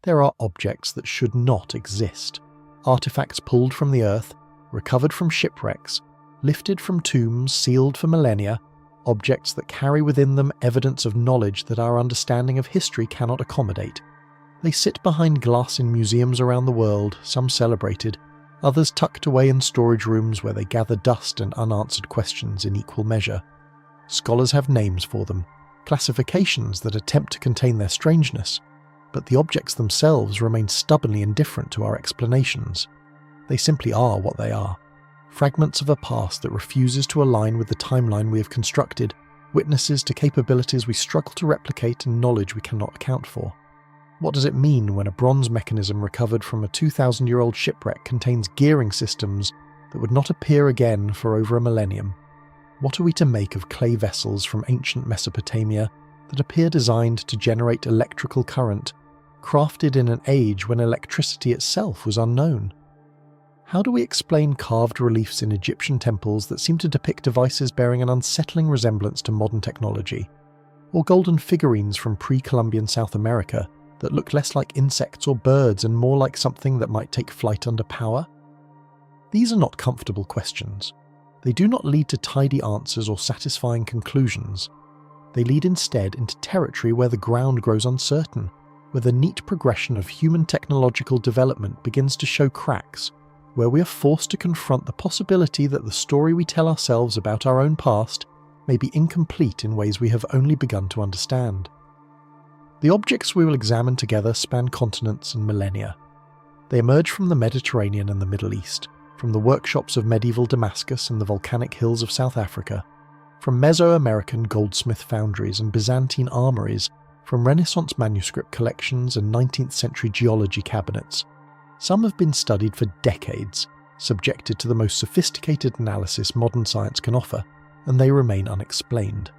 There are objects that should not exist. Artifacts pulled from the earth, recovered from shipwrecks, lifted from tombs sealed for millennia, objects that carry within them evidence of knowledge that our understanding of history cannot accommodate. They sit behind glass in museums around the world, some celebrated, others tucked away in storage rooms where they gather dust and unanswered questions in equal measure. Scholars have names for them, classifications that attempt to contain their strangeness, but the objects themselves remain stubbornly indifferent to our explanations. They simply are what they are. Fragments of a past that refuses to align with the timeline we have constructed, witnesses to capabilities we struggle to replicate and knowledge we cannot account for. What does it mean when a bronze mechanism recovered from a 2,000-year-old shipwreck contains gearing systems that would not appear again for over a millennium? What are we to make of clay vessels from ancient Mesopotamia that appear designed to generate electrical current, crafted in an age when electricity itself was unknown? How do we explain carved reliefs in Egyptian temples that seem to depict devices bearing an unsettling resemblance to modern technology? Or golden figurines from pre-Columbian South America that look less like insects or birds and more like something that might take flight under power? These are not comfortable questions. They do not lead to tidy answers or satisfying conclusions. They lead instead into territory where the ground grows uncertain, where the neat progression of human technological development begins to show cracks, where we are forced to confront the possibility that the story we tell ourselves about our own past may be incomplete in ways we have only begun to understand. The objects we will examine together span continents and millennia. They emerge from the Mediterranean and the Middle East, from the workshops of medieval Damascus and the volcanic hills of South Africa, from Mesoamerican goldsmith foundries and Byzantine armories, from Renaissance manuscript collections and 19th century geology cabinets. Some have been studied for decades, subjected to the most sophisticated analysis modern science can offer, and they remain unexplained.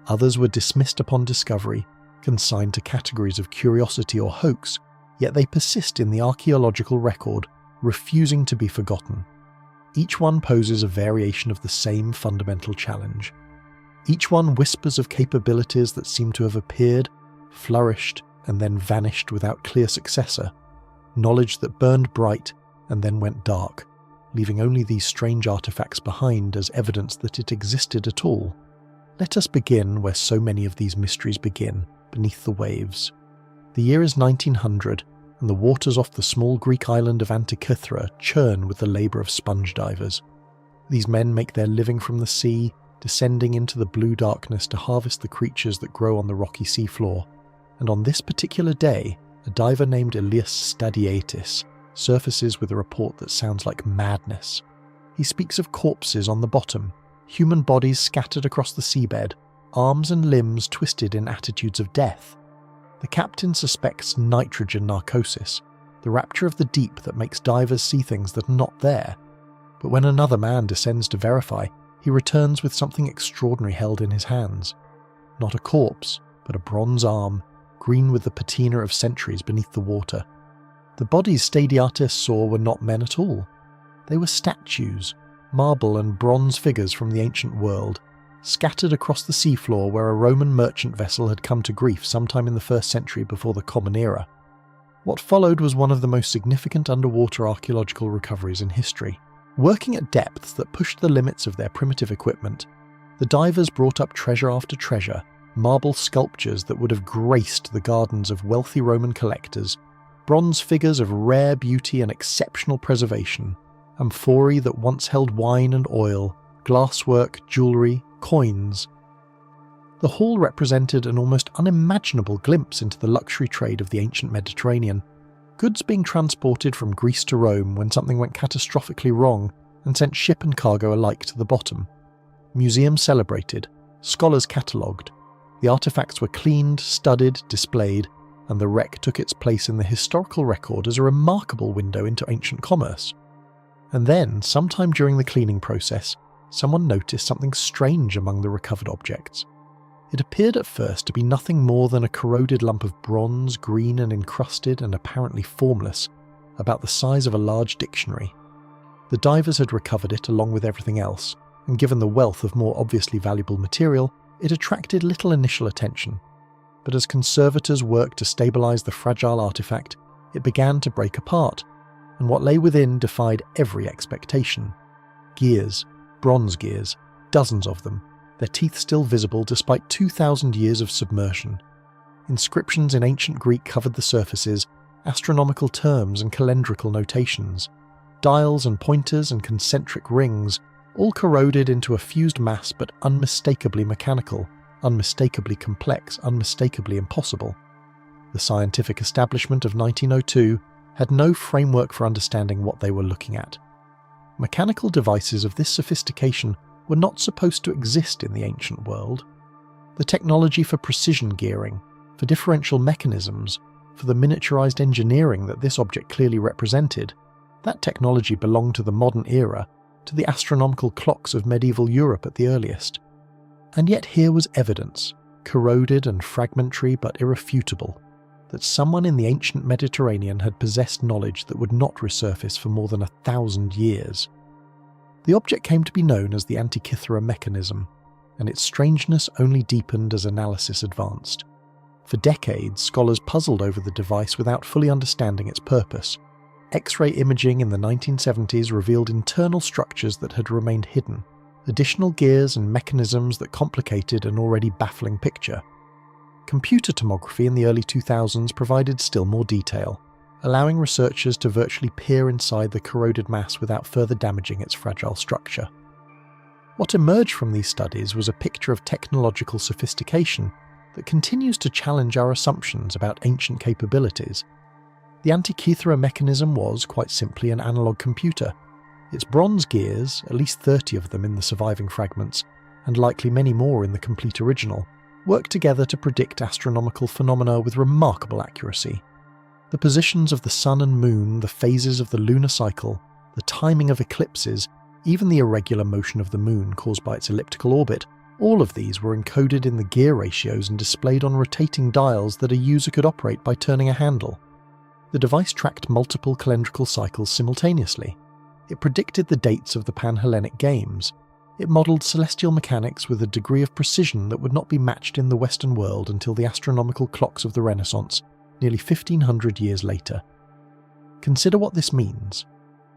Others were dismissed upon discovery, consigned to categories of curiosity or hoax, yet they persist in the archaeological record, refusing to be forgotten. Each one poses a variation of the same fundamental challenge. Each one whispers of capabilities that seem to have appeared, flourished, and then vanished without clear successor. Knowledge that burned bright and then went dark, leaving only these strange artifacts behind as evidence that it existed at all. Let us begin where so many of these mysteries begin, beneath the waves. The year is 1900, and the waters off the small Greek island of Antikythera churn with the labour of sponge divers. These men make their living from the sea, descending into the blue darkness to harvest the creatures that grow on the rocky seafloor. And on this particular day, a diver named Elias Stadiatis surfaces with a report that sounds like madness. He speaks of corpses on the bottom, human bodies scattered across the seabed, arms and limbs twisted in attitudes of death. The captain suspects nitrogen narcosis, the rapture of the deep that makes divers see things that are not there. But when another man descends to verify, he returns with something extraordinary held in his hands. Not a corpse, but a bronze arm, green with the patina of centuries beneath the water. The bodies Stadiatis saw were not men at all. They were statues, marble and bronze figures from the ancient world, scattered across the seafloor where a Roman merchant vessel had come to grief sometime in the 1st century before the Common Era. What followed was one of the most significant underwater archaeological recoveries in history. Working at depths that pushed the limits of their primitive equipment, the divers brought up treasure after treasure, marble sculptures that would have graced the gardens of wealthy Roman collectors, bronze figures of rare beauty and exceptional preservation, amphorae that once held wine and oil, glasswork, jewellery, coins. The hall represented an almost unimaginable glimpse into the luxury trade of the ancient Mediterranean, goods being transported from Greece to Rome when something went catastrophically wrong and sent ship and cargo alike to the bottom. Museums celebrated, scholars catalogued. The artefacts were cleaned, studied, displayed, and the wreck took its place in the historical record as a remarkable window into ancient commerce. And then, sometime during the cleaning process, someone noticed something strange among the recovered objects. It appeared at first to be nothing more than a corroded lump of bronze, green and encrusted and apparently formless, about the size of a large dictionary. The divers had recovered it along with everything else, and given the wealth of more obviously valuable material, it attracted little initial attention. But as conservators worked to stabilise the fragile artefact, it began to break apart, and what lay within defied every expectation. Gears, bronze gears, dozens of them, their teeth still visible despite 2,000 years of submersion. Inscriptions in ancient Greek covered the surfaces, astronomical terms and calendrical notations. Dials and pointers and concentric rings, all corroded into a fused mass but unmistakably mechanical, unmistakably complex, unmistakably impossible. The scientific establishment of 1902 had no framework for understanding what they were looking at. Mechanical devices of this sophistication were not supposed to exist in the ancient world. The technology for precision gearing, for differential mechanisms, for the miniaturized engineering that this object clearly represented, that technology belonged to the modern era, to the astronomical clocks of medieval Europe at the earliest. And yet here was evidence, corroded and fragmentary but irrefutable, that someone in the ancient Mediterranean had possessed knowledge that would not resurface for more than 1,000 years. The object came to be known as the Antikythera mechanism, and its strangeness only deepened as analysis advanced. For decades, scholars puzzled over the device without fully understanding its purpose. X-ray imaging in the 1970s revealed internal structures that had remained hidden, additional gears and mechanisms that complicated an already baffling picture. Computer tomography in the early 2000s provided still more detail, allowing researchers to virtually peer inside the corroded mass without further damaging its fragile structure. What emerged from these studies was a picture of technological sophistication that continues to challenge our assumptions about ancient capabilities. The Antikythera mechanism was, quite simply, an analog computer. Its bronze gears, at least 30 of them in the surviving fragments, and likely many more in the complete original, worked together to predict astronomical phenomena with remarkable accuracy. The positions of the sun and moon, the phases of the lunar cycle, the timing of eclipses, even the irregular motion of the moon caused by its elliptical orbit, all of these were encoded in the gear ratios and displayed on rotating dials that a user could operate by turning a handle. The device tracked multiple calendrical cycles simultaneously. It predicted the dates of the Pan-Hellenic Games. It modelled celestial mechanics with a degree of precision that would not be matched in the Western world until the astronomical clocks of the Renaissance, nearly 1,500 years later. Consider what this means.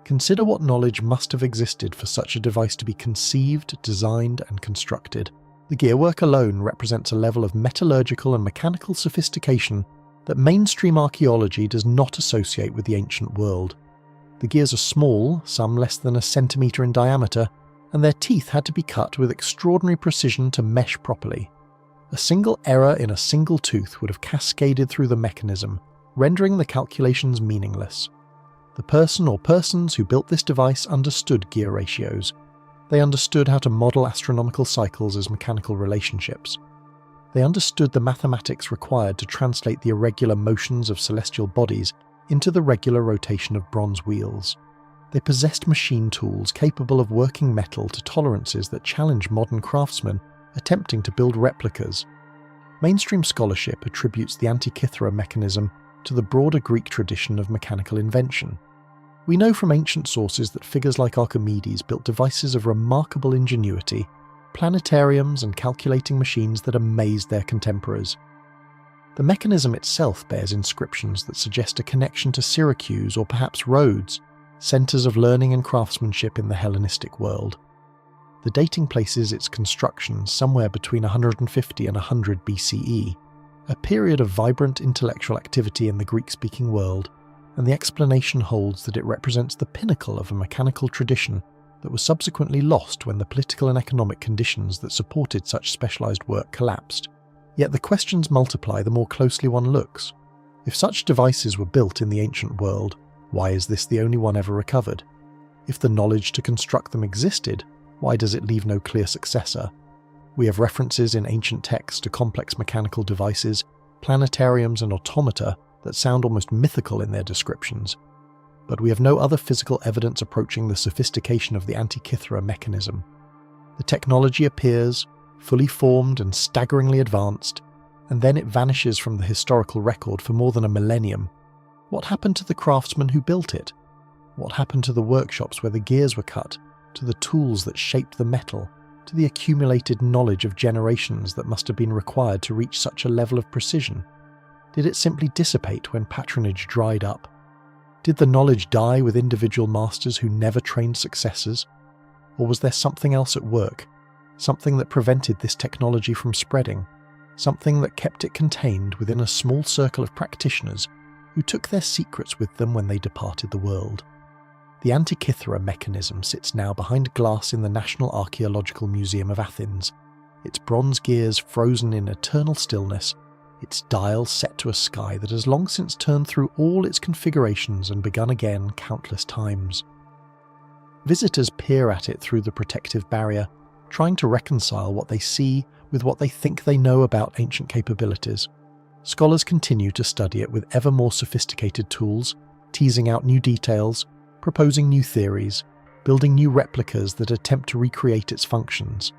Consider what knowledge must have existed for such a device to be conceived, designed, and constructed. The gearwork alone represents a level of metallurgical and mechanical sophistication that mainstream archaeology does not associate with the ancient world. The gears are small, some less than a centimetre in diameter, and their teeth had to be cut with extraordinary precision to mesh properly. A single error in a single tooth would have cascaded through the mechanism, rendering the calculations meaningless. The person or persons who built this device understood gear ratios. They understood how to model astronomical cycles as mechanical relationships. They understood the mathematics required to translate the irregular motions of celestial bodies into the regular rotation of bronze wheels. They possessed machine tools capable of working metal to tolerances that challenge modern craftsmen attempting to build replicas. Mainstream scholarship attributes the Antikythera mechanism to the broader Greek tradition of mechanical invention. We know from ancient sources that figures like Archimedes built devices of remarkable ingenuity, planetariums and calculating machines that amazed their contemporaries. The mechanism itself bears inscriptions that suggest a connection to Syracuse or perhaps Rhodes, centres of learning and craftsmanship in the Hellenistic world. The dating places its construction somewhere between 150 and 100 BCE, a period of vibrant intellectual activity in the Greek-speaking world, and the explanation holds that it represents the pinnacle of a mechanical tradition that was subsequently lost when the political and economic conditions that supported such specialised work collapsed. Yet the questions multiply the more closely one looks. If such devices were built in the ancient world, why is this the only one ever recovered? If the knowledge to construct them existed, why does it leave no clear successor? We have references in ancient texts to complex mechanical devices, planetariums and automata that sound almost mythical in their descriptions. But we have no other physical evidence approaching the sophistication of the Antikythera mechanism. The technology appears, fully formed and staggeringly advanced, and then it vanishes from the historical record for more than a millennium. What happened to the craftsmen who built it? What happened to the workshops where the gears were cut, to the tools that shaped the metal, to the accumulated knowledge of generations that must have been required to reach such a level of precision? Did it simply dissipate when patronage dried up? Did the knowledge die with individual masters who never trained successors? Or was there something else at work? Something that prevented this technology from spreading? Something that kept it contained within a small circle of practitioners who took their secrets with them when they departed the world? The Antikythera mechanism sits now behind glass in the National Archaeological Museum of Athens, its bronze gears frozen in eternal stillness, its dial set to a sky that has long since turned through all its configurations and begun again countless times. Visitors peer at it through the protective barrier, trying to reconcile what they see with what they think they know about ancient capabilities. Scholars continue to study it with ever more sophisticated tools, teasing out new details, proposing new theories, building new replicas that attempt to recreate its functions.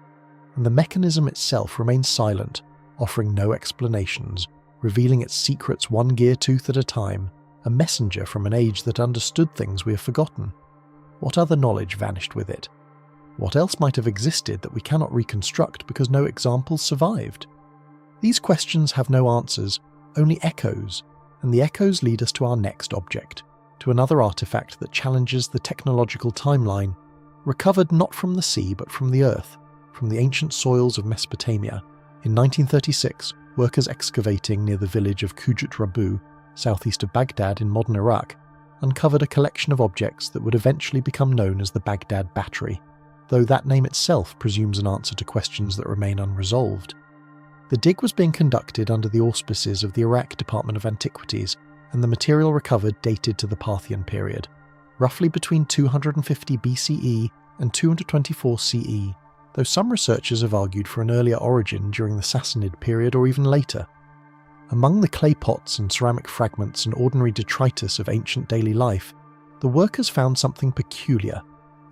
And the mechanism itself remains silent, offering no explanations, revealing its secrets one gear tooth at a time, a messenger from an age that understood things we have forgotten. What other knowledge vanished with it? What else might have existed that we cannot reconstruct because no examples survived? These questions have no answers, only echoes, and the echoes lead us to our next object, to another artifact that challenges the technological timeline, recovered not from the sea but from the earth, from the ancient soils of Mesopotamia. In 1936, workers excavating near the village of Kujut Rabu, southeast of Baghdad in modern Iraq, uncovered a collection of objects that would eventually become known as the Baghdad Battery, though that name itself presumes an answer to questions that remain unresolved. The dig was being conducted under the auspices of the Iraq Department of Antiquities, and the material recovered dated to the Parthian period, roughly between 250 BCE and 224 CE, though some researchers have argued for an earlier origin during the Sassanid period or even later. Among the clay pots and ceramic fragments and ordinary detritus of ancient daily life, the workers found something peculiar: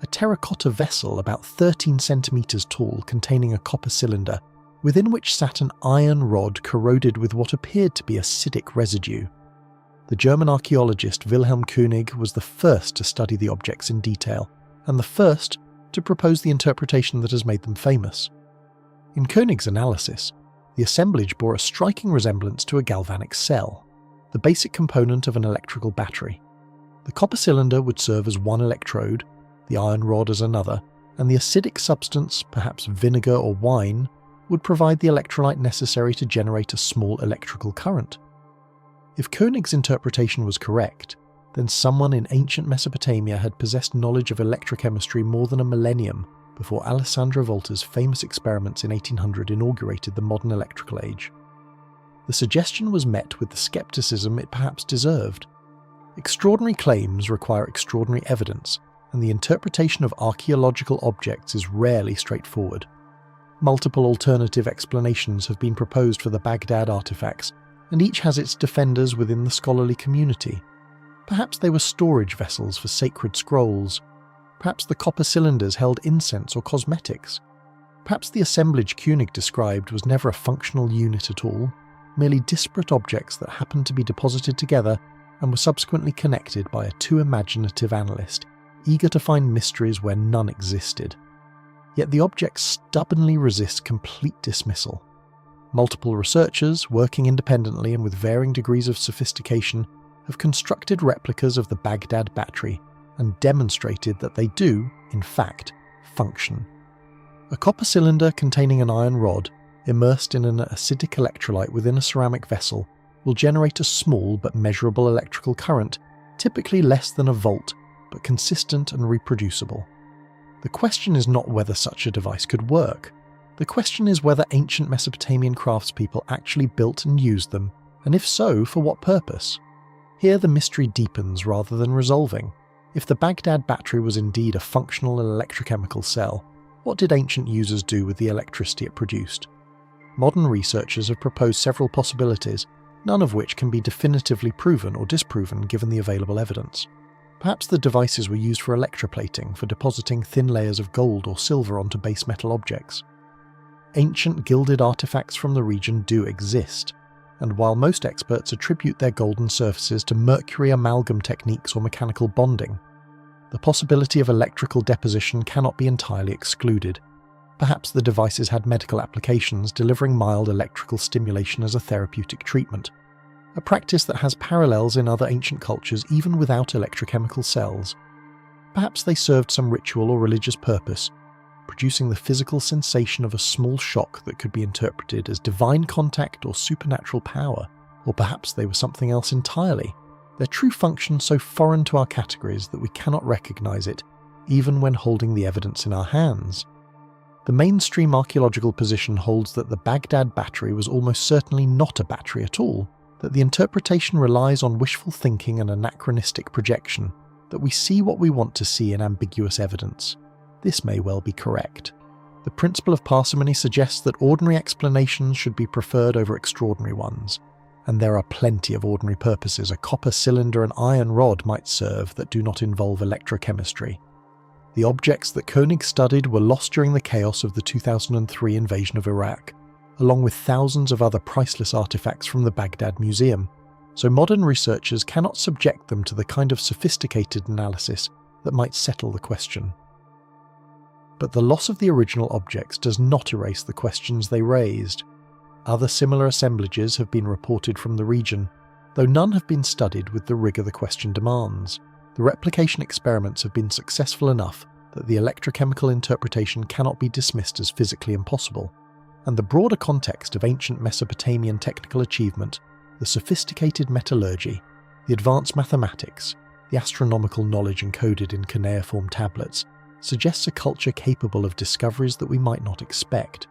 a terracotta vessel about 13 centimetres tall containing a copper cylinder, within which sat an iron rod corroded with what appeared to be acidic residue. The German archaeologist Wilhelm König was the first to study the objects in detail, and the first to propose the interpretation that has made them famous. In König's analysis, the assemblage bore a striking resemblance to a galvanic cell, the basic component of an electrical battery. The copper cylinder would serve as one electrode, the iron rod as another, and the acidic substance, perhaps vinegar or wine, would provide the electrolyte necessary to generate a small electrical current. If König's interpretation was correct, then someone in ancient Mesopotamia had possessed knowledge of electrochemistry more than a millennium before Alessandro Volta's famous experiments in 1800 inaugurated the modern electrical age. The suggestion was met with the skepticism it perhaps deserved. Extraordinary claims require extraordinary evidence, and the interpretation of archaeological objects is rarely straightforward. Multiple alternative explanations have been proposed for the Baghdad artifacts, and each has its defenders within the scholarly community. Perhaps they were storage vessels for sacred scrolls. Perhaps the copper cylinders held incense or cosmetics. Perhaps the assemblage König described was never a functional unit at all, merely disparate objects that happened to be deposited together and were subsequently connected by a too imaginative analyst, eager to find mysteries where none existed. Yet the objects stubbornly resist complete dismissal. Multiple researchers, working independently and with varying degrees of sophistication, have constructed replicas of the Baghdad Battery and demonstrated that they do, in fact, function. A copper cylinder containing an iron rod, immersed in an acidic electrolyte within a ceramic vessel, will generate a small but measurable electrical current, typically less than a volt, but consistent and reproducible. The question is not whether such a device could work. The question is whether ancient Mesopotamian craftspeople actually built and used them, and if so, for what purpose? Here the mystery deepens rather than resolving. If the Baghdad Battery was indeed a functional electrochemical cell, what did ancient users do with the electricity it produced? Modern researchers have proposed several possibilities, none of which can be definitively proven or disproven given the available evidence. Perhaps the devices were used for electroplating, for depositing thin layers of gold or silver onto base metal objects. Ancient gilded artifacts from the region do exist, and while most experts attribute their golden surfaces to mercury amalgam techniques or mechanical bonding, the possibility of electrical deposition cannot be entirely excluded. Perhaps the devices had medical applications, delivering mild electrical stimulation as a therapeutic treatment. a practice that has parallels in other ancient cultures even without electrochemical cells. Perhaps they served some ritual or religious purpose, producing the physical sensation of a small shock that could be interpreted as divine contact or supernatural power, or perhaps they were something else entirely, their true function so foreign to our categories that we cannot recognize it, even when holding the evidence in our hands. The mainstream archaeological position holds that the Baghdad battery was almost certainly not a battery at all, that the interpretation relies on wishful thinking and anachronistic projection, that we see what we want to see in ambiguous evidence. This may well be correct. The principle of parsimony suggests that ordinary explanations should be preferred over extraordinary ones, and there are plenty of ordinary purposes a copper cylinder and iron rod might serve that do not involve electrochemistry. The objects that Koenig studied were lost during the chaos of the 2003 invasion of Iraq, along with thousands of other priceless artifacts from the Baghdad Museum, so modern researchers cannot subject them to the kind of sophisticated analysis that might settle the question. But the loss of the original objects does not erase the questions they raised. Other similar assemblages have been reported from the region, though none have been studied with the rigour the question demands. The replication experiments have been successful enough that the electrochemical interpretation cannot be dismissed as physically impossible, and the broader context of ancient Mesopotamian technical achievement, the sophisticated metallurgy, the advanced mathematics, the astronomical knowledge encoded in cuneiform tablets, suggests a culture capable of discoveries that we might not expect.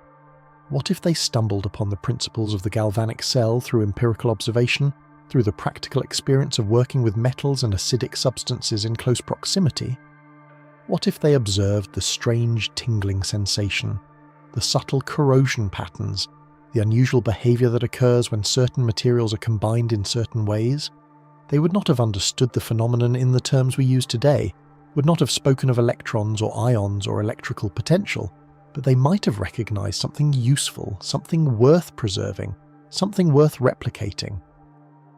What if they stumbled upon the principles of the galvanic cell through empirical observation, through the practical experience of working with metals and acidic substances in close proximity? What if they observed the strange tingling sensation, the subtle corrosion patterns, the unusual behaviour that occurs when certain materials are combined in certain ways? They would not have understood the phenomenon in the terms we use today, would not have spoken of electrons or ions or electrical potential, but they might have recognised something useful, something worth preserving, something worth replicating.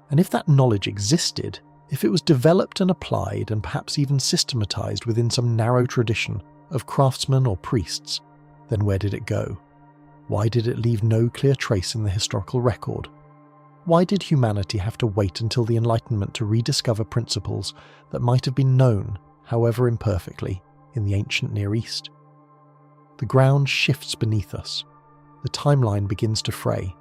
And if that knowledge existed, if it was developed and applied and perhaps even systematised within some narrow tradition of craftsmen or priests, then where did it go? Why did it leave no clear trace in the historical record? Why did humanity have to wait until the Enlightenment to rediscover principles that might have been known, however imperfectly, in the ancient Near East? The ground shifts beneath us. The timeline begins to fray.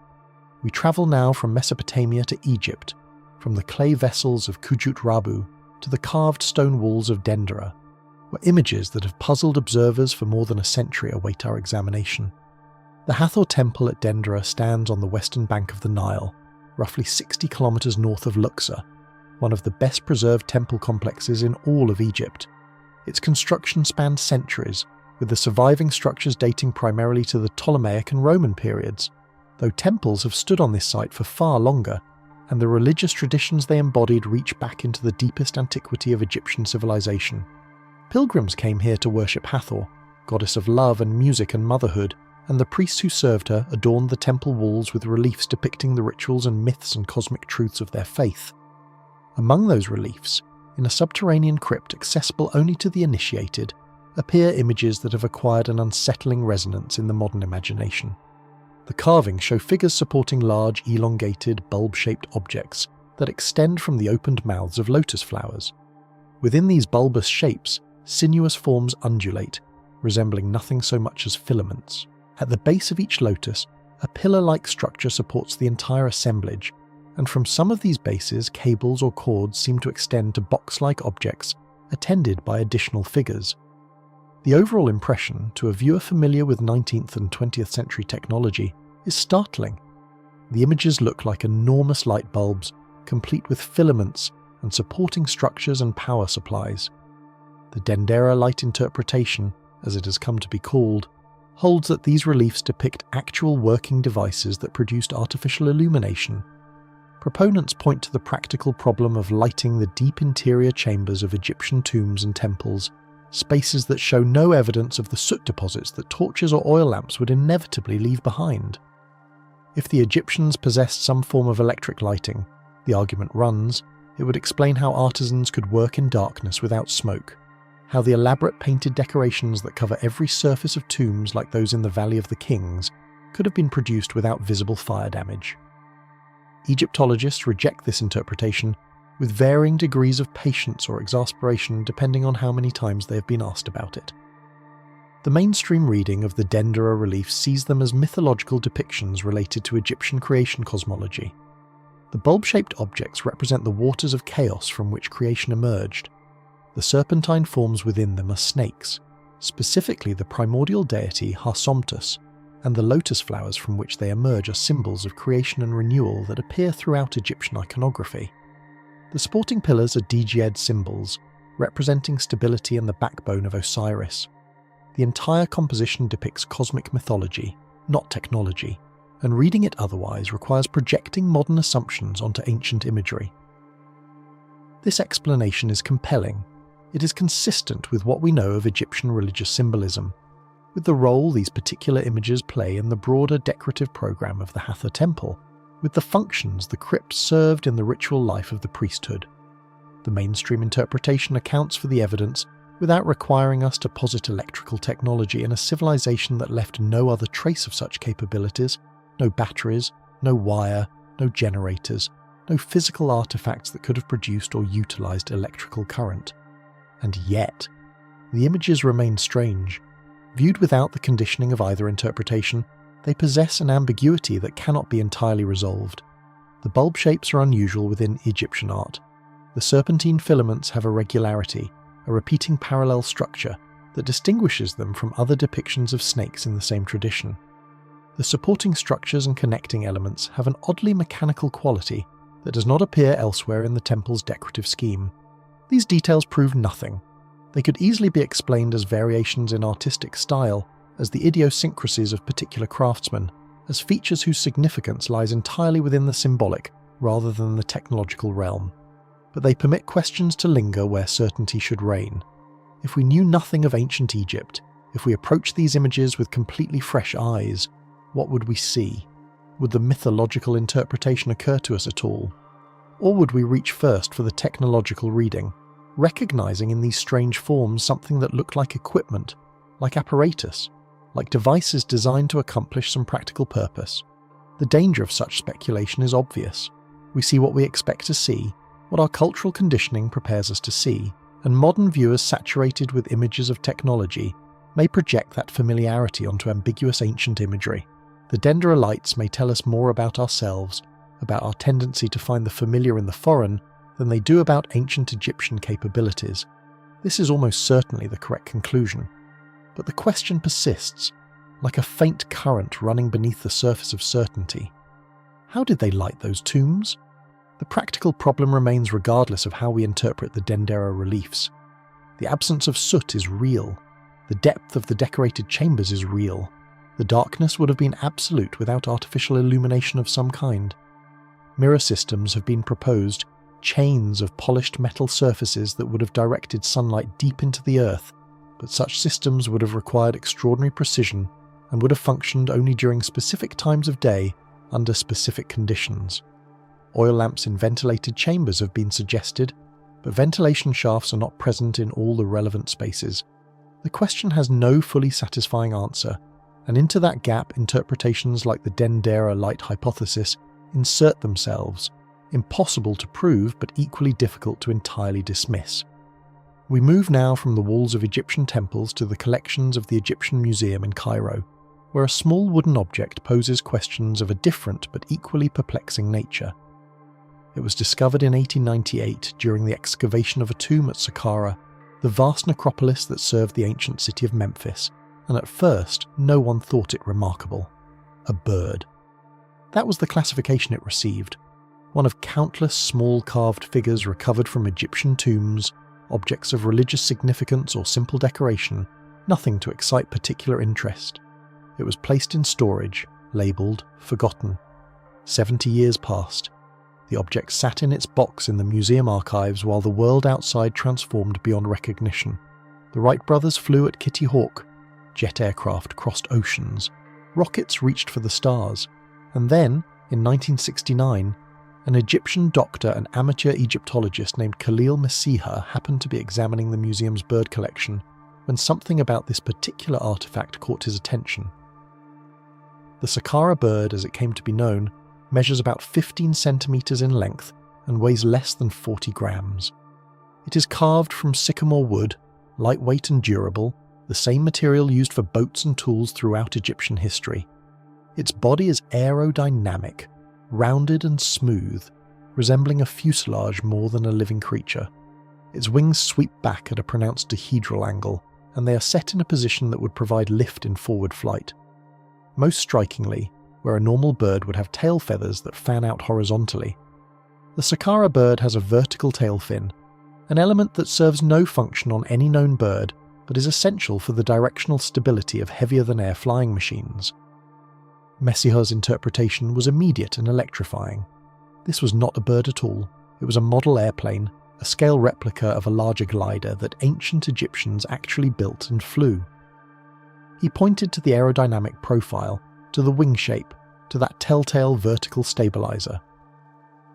We travel now from Mesopotamia to Egypt, from the clay vessels of Kujut Rabu to the carved stone walls of Dendera, where images that have puzzled observers for more than a century await our examination. The Hathor Temple at Dendera stands on the western bank of the Nile, roughly 60 kilometres north of Luxor, one of the best preserved temple complexes in all of Egypt. Its construction spanned centuries, with the surviving structures dating primarily to the Ptolemaic and Roman periods, though temples have stood on this site for far longer, and the religious traditions they embodied reach back into the deepest antiquity of Egyptian civilization. Pilgrims came here to worship Hathor, goddess of love and music and motherhood, and the priests who served her adorned the temple walls with reliefs depicting the rituals and myths and cosmic truths of their faith. Among those reliefs, in a subterranean crypt accessible only to the initiated, appear images that have acquired an unsettling resonance in the modern imagination. The carvings show figures supporting large, elongated, bulb-shaped objects that extend from the opened mouths of lotus flowers. Within these bulbous shapes, sinuous forms undulate, resembling nothing so much as filaments. At the base of each lotus, a pillar-like structure supports the entire assemblage, and from some of these bases, cables or cords seem to extend to box-like objects attended by additional figures. The overall impression, to a viewer familiar with 19th and 20th century technology, is startling. The images look like enormous light bulbs, complete with filaments and supporting structures and power supplies. The Dendera light interpretation, as it has come to be called, holds that these reliefs depict actual working devices that produced artificial illumination. Proponents point to the practical problem of lighting the deep interior chambers of Egyptian tombs and temples, spaces that show no evidence of the soot deposits that torches or oil lamps would inevitably leave behind. If the Egyptians possessed some form of electric lighting, the argument runs, it would explain how artisans could work in darkness without smoke, how the elaborate painted decorations that cover every surface of tombs like those in the Valley of the Kings could have been produced without visible fire damage. Egyptologists reject this interpretation with varying degrees of patience or exasperation depending on how many times they have been asked about it. The mainstream reading of the Dendera reliefs sees them as mythological depictions related to Egyptian creation cosmology. The bulb-shaped objects represent the waters of chaos from which creation emerged. The serpentine forms within them are snakes, specifically the primordial deity Harsomptus, and the lotus flowers from which they emerge are symbols of creation and renewal that appear throughout Egyptian iconography. The supporting pillars are Djed symbols, representing stability and the backbone of Osiris. The entire composition depicts cosmic mythology, not technology, and reading it otherwise requires projecting modern assumptions onto ancient imagery. This explanation is compelling. It is consistent with what we know of Egyptian religious symbolism, with the role these particular images play in the broader decorative program of the Hathor temple, with the functions the crypts served in the ritual life of the priesthood. The mainstream interpretation accounts for the evidence without requiring us to posit electrical technology in a civilization that left no other trace of such capabilities, no batteries, no wire, no generators, no physical artifacts that could have produced or utilized electrical current. And yet, the images remain strange. Viewed without the conditioning of either interpretation, they possess an ambiguity that cannot be entirely resolved. The bulb shapes are unusual within Egyptian art. The serpentine filaments have a regularity, a repeating parallel structure that distinguishes them from other depictions of snakes in the same tradition. The supporting structures and connecting elements have an oddly mechanical quality that does not appear elsewhere in the temple's decorative scheme. These details prove nothing. They could easily be explained as variations in artistic style, as the idiosyncrasies of particular craftsmen, as features whose significance lies entirely within the symbolic rather than the technological realm. But they permit questions to linger where certainty should reign. If we knew nothing of ancient Egypt, if we approached these images with completely fresh eyes, what would we see? Would the mythological interpretation occur to us at all? Or would we reach first for the technological reading, recognizing in these strange forms something that looked like equipment, like apparatus, like devices designed to accomplish some practical purpose? The danger of such speculation is obvious. We see what we expect to see, what our cultural conditioning prepares us to see, and modern viewers saturated with images of technology may project that familiarity onto ambiguous ancient imagery. The Dendera lights may tell us more about ourselves, about our tendency to find the familiar in the foreign, than they do about ancient Egyptian capabilities. This is almost certainly the correct conclusion. But the question persists, like a faint current running beneath the surface of certainty. How did they light those tombs? The practical problem remains regardless of how we interpret the Dendera reliefs. The absence of soot is real. The depth of the decorated chambers is real. The darkness would have been absolute without artificial illumination of some kind. Mirror systems have been proposed, chains of polished metal surfaces that would have directed sunlight deep into the earth, but such systems would have required extraordinary precision and would have functioned only during specific times of day under specific conditions. Oil lamps in ventilated chambers have been suggested, but ventilation shafts are not present in all the relevant spaces. The question has no fully satisfying answer, and into that gap interpretations like the Dendera light hypothesis insert themselves, impossible to prove but equally difficult to entirely dismiss. We move now from the walls of Egyptian temples to the collections of the Egyptian Museum in Cairo, where a small wooden object poses questions of a different but equally perplexing nature. It was discovered in 1898 during the excavation of a tomb at Saqqara, the vast necropolis that served the ancient city of Memphis, and at first no one thought it remarkable. A bird. That was the classification it received, one of countless small carved figures recovered from Egyptian tombs, objects of religious significance or simple decoration, nothing to excite particular interest. It was placed in storage, labelled forgotten. 70 years passed. The object sat in its box in the museum archives while the world outside transformed beyond recognition. The Wright brothers flew at Kitty Hawk. Jet aircraft crossed oceans. Rockets reached for the stars. And then, in 1969, an Egyptian doctor and amateur Egyptologist named Khalil Messiha happened to be examining the museum's bird collection when something about this particular artifact caught his attention. The Saqqara bird, as it came to be known, measures about 15 centimetres in length and weighs less than 40 grams. It is carved from sycamore wood, lightweight and durable, the same material used for boats and tools throughout Egyptian history. Its body is aerodynamic, rounded and smooth, resembling a fuselage more than a living creature. Its wings sweep back at a pronounced dihedral angle, and they are set in a position that would provide lift in forward flight. Most strikingly, where a normal bird would have tail feathers that fan out horizontally, the Saqqara bird has a vertical tail fin, an element that serves no function on any known bird but is essential for the directional stability of heavier-than-air flying machines. Messiha's interpretation was immediate and electrifying. This was not a bird at all. It was a model airplane, a scale replica of a larger glider that ancient Egyptians actually built and flew. He pointed to the aerodynamic profile, to the wing shape, to that telltale vertical stabilizer.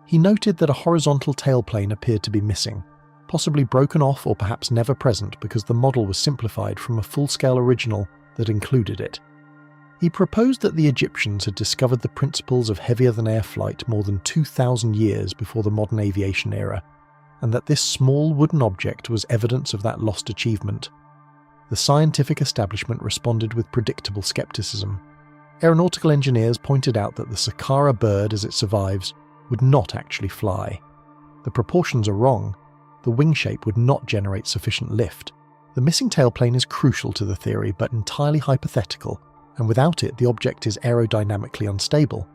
He noted that a horizontal tailplane appeared to be missing, possibly broken off or perhaps never present because the model was simplified from a full-scale original that included it. He proposed that the Egyptians had discovered the principles of heavier-than-air flight more than 2,000 years before the modern aviation era, and that this small wooden object was evidence of that lost achievement. The scientific establishment responded with predictable skepticism. Aeronautical engineers pointed out that the Saqqara bird, as it survives, would not actually fly. The proportions are wrong. The wing shape would not generate sufficient lift. The missing tailplane is crucial to the theory, but entirely hypothetical, and without it the object is aerodynamically unstable.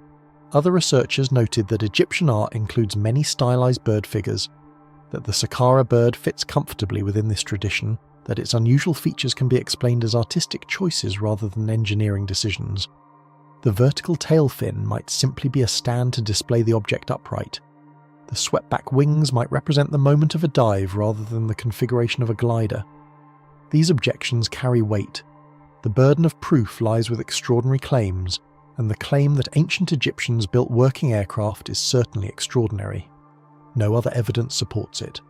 Other researchers noted that Egyptian art includes many stylized bird figures, that the Saqqara bird fits comfortably within this tradition, that its unusual features can be explained as artistic choices rather than engineering decisions. The vertical tail fin might simply be a stand to display the object upright. The swept-back wings might represent the moment of a dive rather than the configuration of a glider. These objections carry weight. The burden of proof lies with extraordinary claims, and the claim that ancient Egyptians built working aircraft is certainly extraordinary. No other evidence supports it.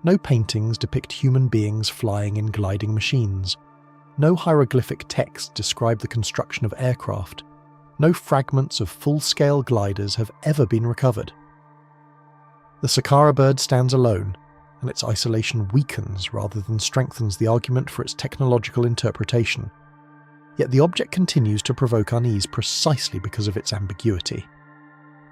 No paintings depict human beings flying in gliding machines. No hieroglyphic texts describe the construction of aircraft. No fragments of full-scale gliders have ever been recovered. The Saqqara bird stands alone, and its isolation weakens rather than strengthens the argument for its technological interpretation. Yet the object continues to provoke unease precisely because of its ambiguity.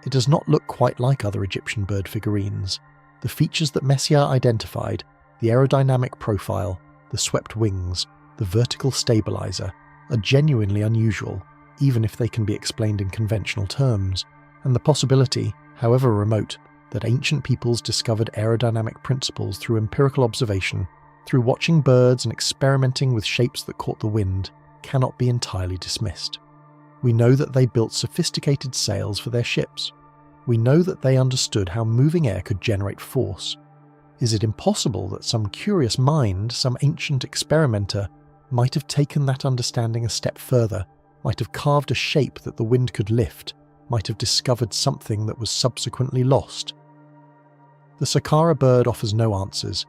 It does not look quite like other Egyptian bird figurines. The features that Messiha identified, the aerodynamic profile, the swept wings, the vertical stabilizer, are genuinely unusual, even if they can be explained in conventional terms, and the possibility, however remote, that ancient peoples discovered aerodynamic principles through empirical observation, through watching birds and experimenting with shapes that caught the wind, cannot be entirely dismissed. We know that they built sophisticated sails for their ships. We know that they understood how moving air could generate force. Is it impossible that some curious mind, some ancient experimenter, might have taken that understanding a step further, might have carved a shape that the wind could lift, might have discovered something that was subsequently lost? The Saqqara bird offers no answers.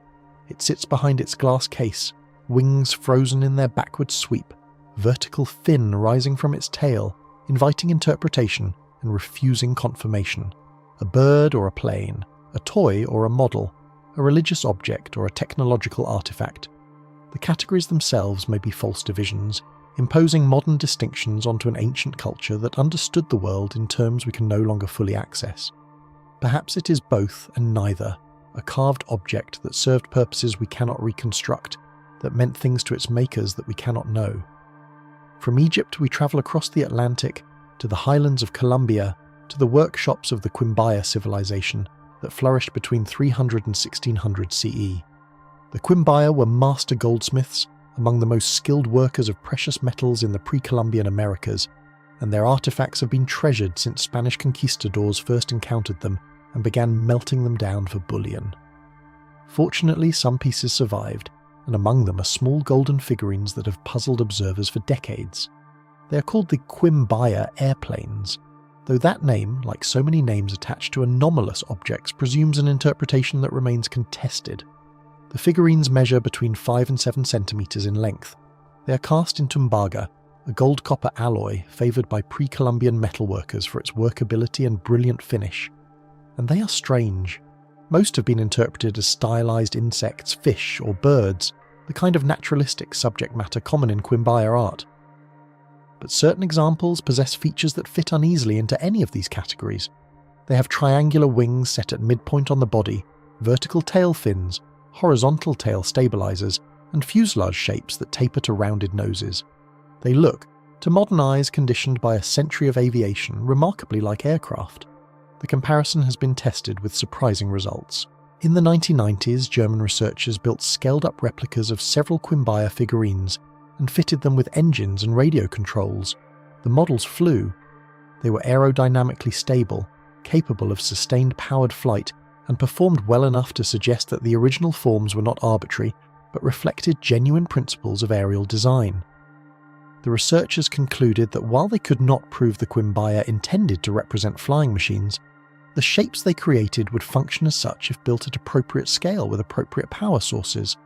It sits behind its glass case, wings frozen in their backward sweep, vertical fin rising from its tail, inviting interpretation and refusing confirmation. A bird or a plane, a toy or a model, a religious object or a technological artifact. The categories themselves may be false divisions, imposing modern distinctions onto an ancient culture that understood the world in terms we can no longer fully access. Perhaps it is both and neither, a carved object that served purposes we cannot reconstruct, that meant things to its makers that we cannot know. From Egypt we travel across the Atlantic, to the highlands of Colombia, to the workshops of the Quimbaya civilization that flourished between 300 and 1600 CE. The Quimbaya were master goldsmiths, among the most skilled workers of precious metals in the pre-Columbian Americas, and their artifacts have been treasured since Spanish conquistadors first encountered them and began melting them down for bullion. Fortunately, some pieces survived, and among them are small golden figurines that have puzzled observers for decades. They are called the Quimbaya airplanes, though that name, like so many names attached to anomalous objects, presumes an interpretation that remains contested. The figurines measure between 5 and 7 centimetres in length. They are cast in tumbaga, a gold-copper alloy favoured by pre-Columbian metalworkers for its workability and brilliant finish. And they are strange. Most have been interpreted as stylized insects, fish, or birds, the kind of naturalistic subject matter common in Quimbaya art. But certain examples possess features that fit uneasily into any of these categories. They have triangular wings set at midpoint on the body, vertical tail fins, horizontal tail stabilizers, and fuselage shapes that taper to rounded noses. They look, to modern eyes conditioned by a century of aviation, remarkably like aircraft. The comparison has been tested with surprising results. In the 1990s, German researchers built scaled-up replicas of several Quimbaya figurines and fitted them with engines and radio controls. The models flew. They were aerodynamically stable, capable of sustained powered flight, and performed well enough to suggest that the original forms were not arbitrary, but reflected genuine principles of aerial design. The researchers concluded that while they could not prove the Quimbaya intended to represent flying machines, the shapes they created would function as such if built at appropriate scale with appropriate power sources.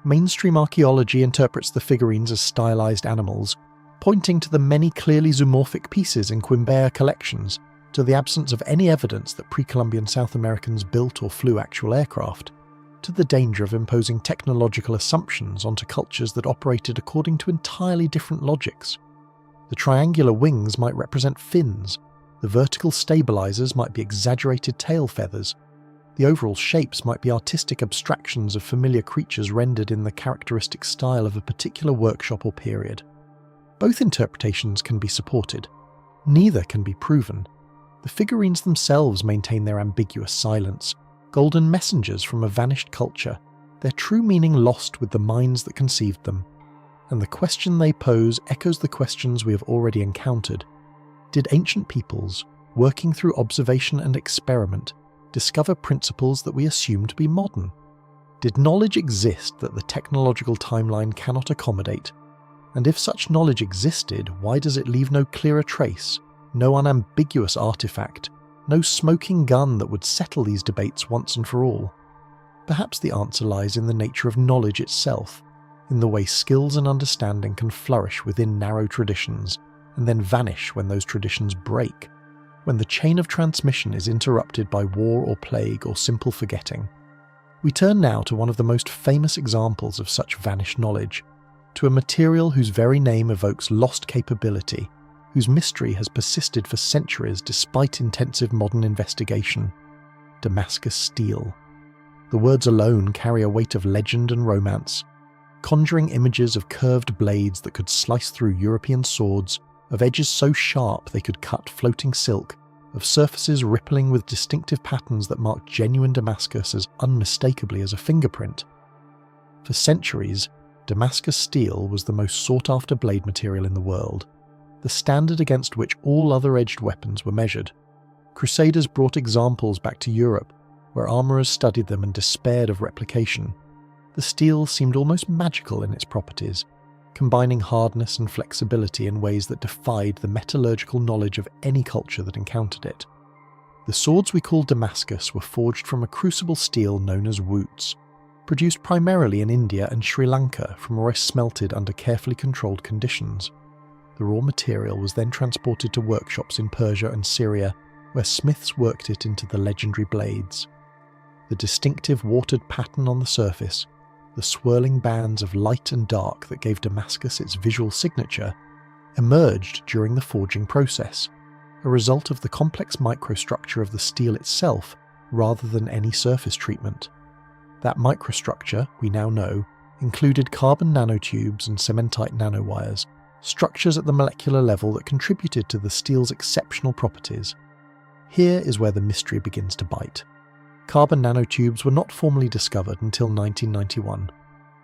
Mainstream archaeology interprets the figurines as stylized animals, pointing to the many clearly zoomorphic pieces in Quimbaya collections, to the absence of any evidence that pre-Columbian South Americans built or flew actual aircraft, to the danger of imposing technological assumptions onto cultures that operated according to entirely different logics. The triangular wings might represent fins, the vertical stabilizers might be exaggerated tail feathers, the overall shapes might be artistic abstractions of familiar creatures rendered in the characteristic style of a particular workshop or period. Both interpretations can be supported. Neither can be proven. The figurines themselves maintain their ambiguous silence, golden messengers from a vanished culture, their true meaning lost with the minds that conceived them. And the question they pose echoes the questions we have already encountered. Did ancient peoples, working through observation and experiment, discover principles that we assume to be modern? Did knowledge exist that the technological timeline cannot accommodate? And if such knowledge existed, why does it leave no clearer trace, no unambiguous artifact, no smoking gun that would settle these debates once and for all? Perhaps the answer lies in the nature of knowledge itself, in the way skills and understanding can flourish within narrow traditions, and then vanish when those traditions break, when the chain of transmission is interrupted by war or plague or simple forgetting. We turn now to one of the most famous examples of such vanished knowledge, to a material whose very name evokes lost capability, whose mystery has persisted for centuries despite intensive modern investigation: Damascus steel. The words alone carry a weight of legend and romance, conjuring images of curved blades that could slice through European swords, of edges so sharp they could cut floating silk, of surfaces rippling with distinctive patterns that marked genuine Damascus as unmistakably as a fingerprint. For centuries, Damascus steel was the most sought-after blade material in the world, the standard against which all other edged weapons were measured. Crusaders brought examples back to Europe, where armourers studied them and despaired of replication. The steel seemed almost magical in its properties, combining hardness and flexibility in ways that defied the metallurgical knowledge of any culture that encountered it. The swords we call Damascus were forged from a crucible steel known as woots, produced primarily in India and Sri Lanka from rice smelted under carefully controlled conditions. The raw material was then transported to workshops in Persia and Syria, where smiths worked it into the legendary blades. The distinctive watered pattern on the surface, the swirling bands of light and dark that gave Damascus its visual signature, emerged during the forging process, a result of the complex microstructure of the steel itself rather than any surface treatment. That microstructure, we now know, included carbon nanotubes and cementite nanowires, structures at the molecular level that contributed to the steel's exceptional properties. Here is where the mystery begins to bite. Carbon nanotubes were not formally discovered until 1991.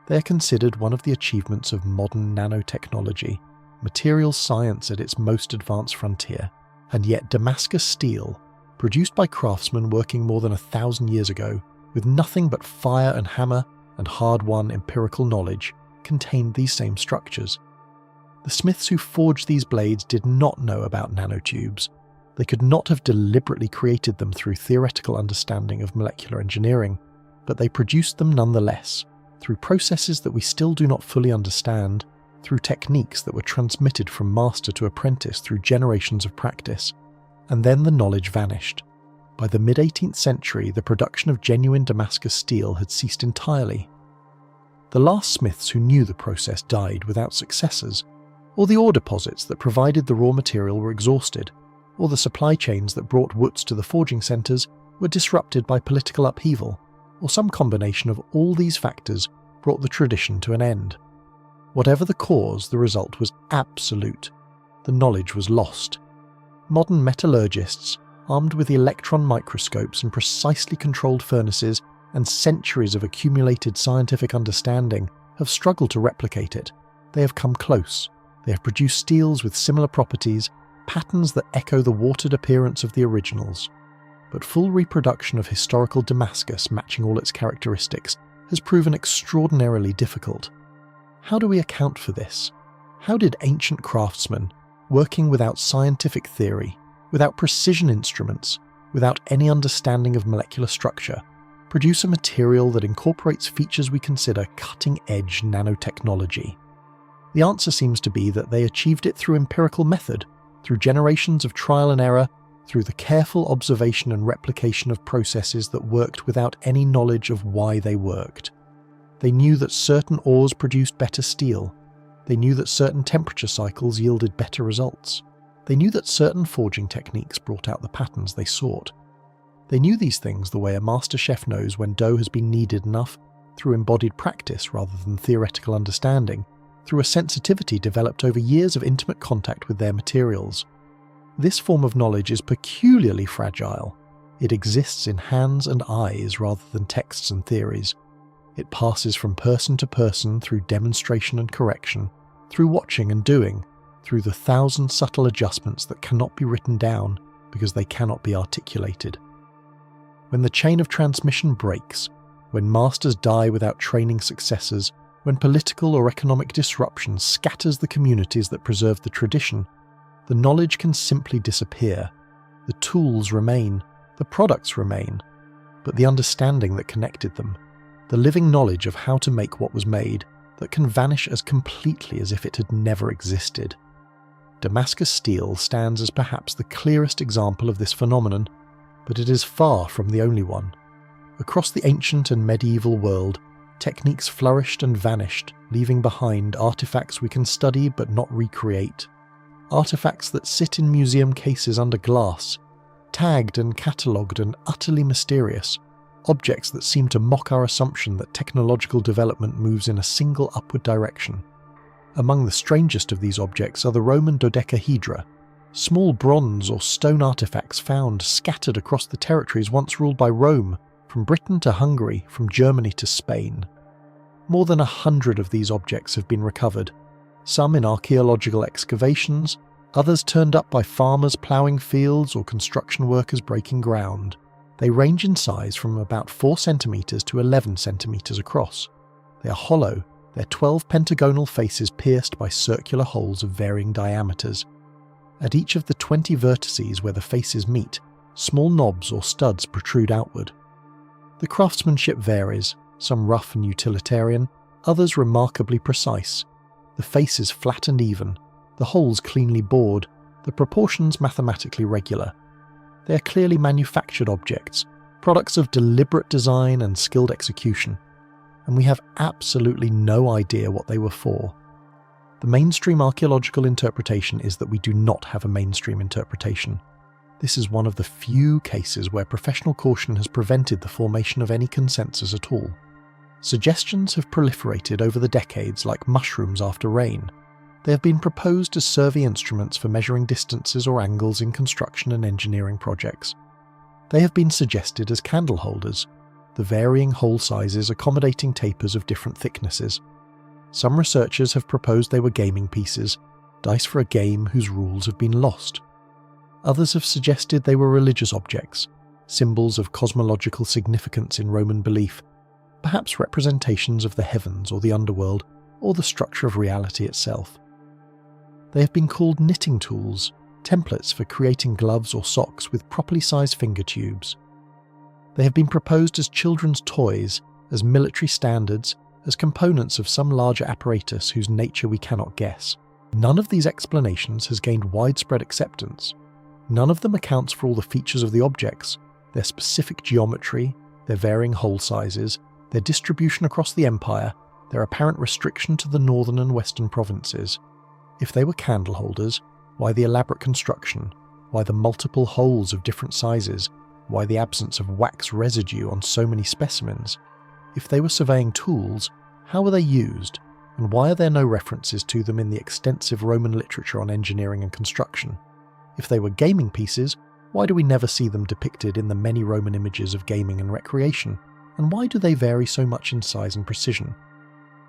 They are considered one of the achievements of modern nanotechnology, materials science at its most advanced frontier, and yet Damascus steel, produced by craftsmen working more than 1,000 years ago, with nothing but fire and hammer and hard-won empirical knowledge, contained these same structures. The smiths who forged these blades did not know about nanotubes. They could not have deliberately created them through theoretical understanding of molecular engineering, but they produced them nonetheless, through processes that we still do not fully understand, through techniques that were transmitted from master to apprentice through generations of practice, and then the knowledge vanished. By the mid-18th century, the production of genuine Damascus steel had ceased entirely. The last smiths who knew the process died without successors, or the ore deposits that provided the raw material were exhausted, or the supply chains that brought woods to the forging centres were disrupted by political upheaval, or some combination of all these factors brought the tradition to an end. Whatever the cause, the result was absolute. The knowledge was lost. Modern metallurgists, armed with electron microscopes and precisely controlled furnaces and centuries of accumulated scientific understanding, have struggled to replicate it. They have come close. They have produced steels with similar properties, patterns that echo the watered appearance of the originals. But full reproduction of historical Damascus matching all its characteristics has proven extraordinarily difficult. How do we account for this? How did ancient craftsmen, working without scientific theory, without precision instruments, without any understanding of molecular structure, produce a material that incorporates features we consider cutting-edge nanotechnology? The answer seems to be that they achieved it through empirical method, through generations of trial and error, through the careful observation and replication of processes that worked without any knowledge of why they worked. They knew that certain ores produced better steel. They knew that certain temperature cycles yielded better results. They knew that certain forging techniques brought out the patterns they sought. They knew these things the way a master chef knows when dough has been kneaded enough, through embodied practice rather than theoretical understanding, through a sensitivity developed over years of intimate contact with their materials. This form of knowledge is peculiarly fragile. It exists in hands and eyes rather than texts and theories. It passes from person to person through demonstration and correction, through watching and doing, through the thousand subtle adjustments that cannot be written down because they cannot be articulated. When the chain of transmission breaks, when masters die without training successors, when political or economic disruption scatters the communities that preserve the tradition, the knowledge can simply disappear. The tools remain, the products remain, but the understanding that connected them, the living knowledge of how to make what was made, that can vanish as completely as if it had never existed. Damascus steel stands as perhaps the clearest example of this phenomenon, but it is far from the only one. Across the ancient and medieval world, techniques flourished and vanished, leaving behind artifacts we can study but not recreate. Artifacts that sit in museum cases under glass, tagged and catalogued and utterly mysterious. Objects that seem to mock our assumption that technological development moves in a single upward direction. Among the strangest of these objects are the Roman dodecahedra, small bronze or stone artifacts found scattered across the territories once ruled by Rome, from Britain to Hungary, from Germany to Spain. More than 100 of these objects have been recovered, some in archaeological excavations, others turned up by farmers ploughing fields or construction workers breaking ground. They range in size from about 4 centimetres to 11 centimetres across. They are hollow, their 12 pentagonal faces pierced by circular holes of varying diameters. At each of the 20 vertices where the faces meet, small knobs or studs protrude outward. The craftsmanship varies, some rough and utilitarian, others remarkably precise. The faces flat and even, the holes cleanly bored, the proportions mathematically regular. They are clearly manufactured objects, products of deliberate design and skilled execution, and we have absolutely no idea what they were for. The mainstream archaeological interpretation is that we do not have a mainstream interpretation. This is one of the few cases where professional caution has prevented the formation of any consensus at all. Suggestions have proliferated over the decades like mushrooms after rain. They have been proposed as survey instruments for measuring distances or angles in construction and engineering projects. They have been suggested as candle holders, the varying hole sizes accommodating tapers of different thicknesses. Some researchers have proposed they were gaming pieces, dice for a game whose rules have been lost. Others have suggested they were religious objects, symbols of cosmological significance in Roman belief, perhaps representations of the heavens or the underworld, or the structure of reality itself. They have been called knitting tools, templates for creating gloves or socks with properly sized finger tubes. They have been proposed as children's toys, as military standards, as components of some larger apparatus whose nature we cannot guess. None of these explanations has gained widespread acceptance. None of them accounts for all the features of the objects, their specific geometry, their varying hole sizes, their distribution across the empire, their apparent restriction to the northern and western provinces. If they were candle holders, why the elaborate construction? Why the multiple holes of different sizes? Why the absence of wax residue on so many specimens? If they were surveying tools, how were they used? And why are there no references to them in the extensive Roman literature on engineering and construction? If they were gaming pieces, why do we never see them depicted in the many Roman images of gaming and recreation? And why do they vary so much in size and precision?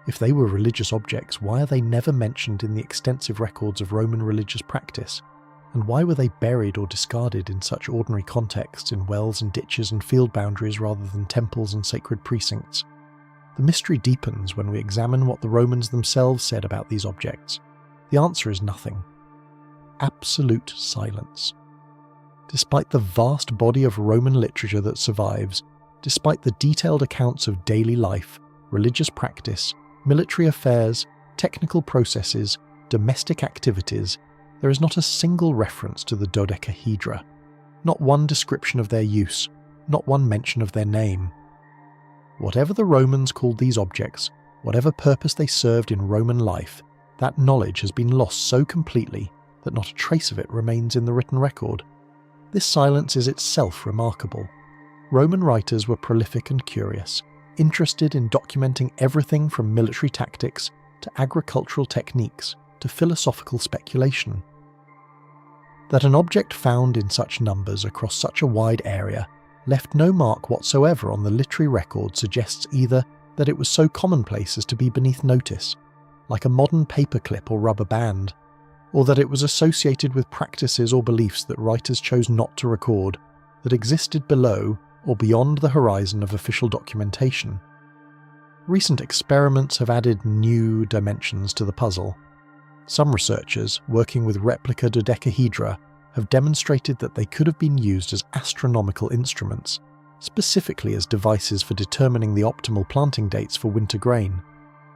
If they were religious objects, why are they never mentioned in the extensive records of Roman religious practice? And why were they buried or discarded in such ordinary contexts in wells and ditches and field boundaries rather than temples and sacred precincts? The mystery deepens when we examine what the Romans themselves said about these objects. The answer is nothing. Absolute silence. Despite the vast body of Roman literature that survives, despite the detailed accounts of daily life, religious practice, military affairs, technical processes, domestic activities, there is not a single reference to the dodecahedra, not one description of their use, not one mention of their name. Whatever the Romans called these objects, whatever purpose they served in Roman life, that knowledge has been lost so completely that not a trace of it remains in the written record. This silence is itself remarkable. Roman writers were prolific and curious, interested in documenting everything from military tactics to agricultural techniques to philosophical speculation. That an object found in such numbers across such a wide area left no mark whatsoever on the literary record suggests either that it was so commonplace as to be beneath notice, like a modern paperclip or rubber band, or that it was associated with practices or beliefs that writers chose not to record, that existed below or beyond the horizon of official documentation. Recent experiments have added new dimensions to the puzzle. Some researchers, working with replica dodecahedra, have demonstrated that they could have been used as astronomical instruments, specifically as devices for determining the optimal planting dates for winter grain.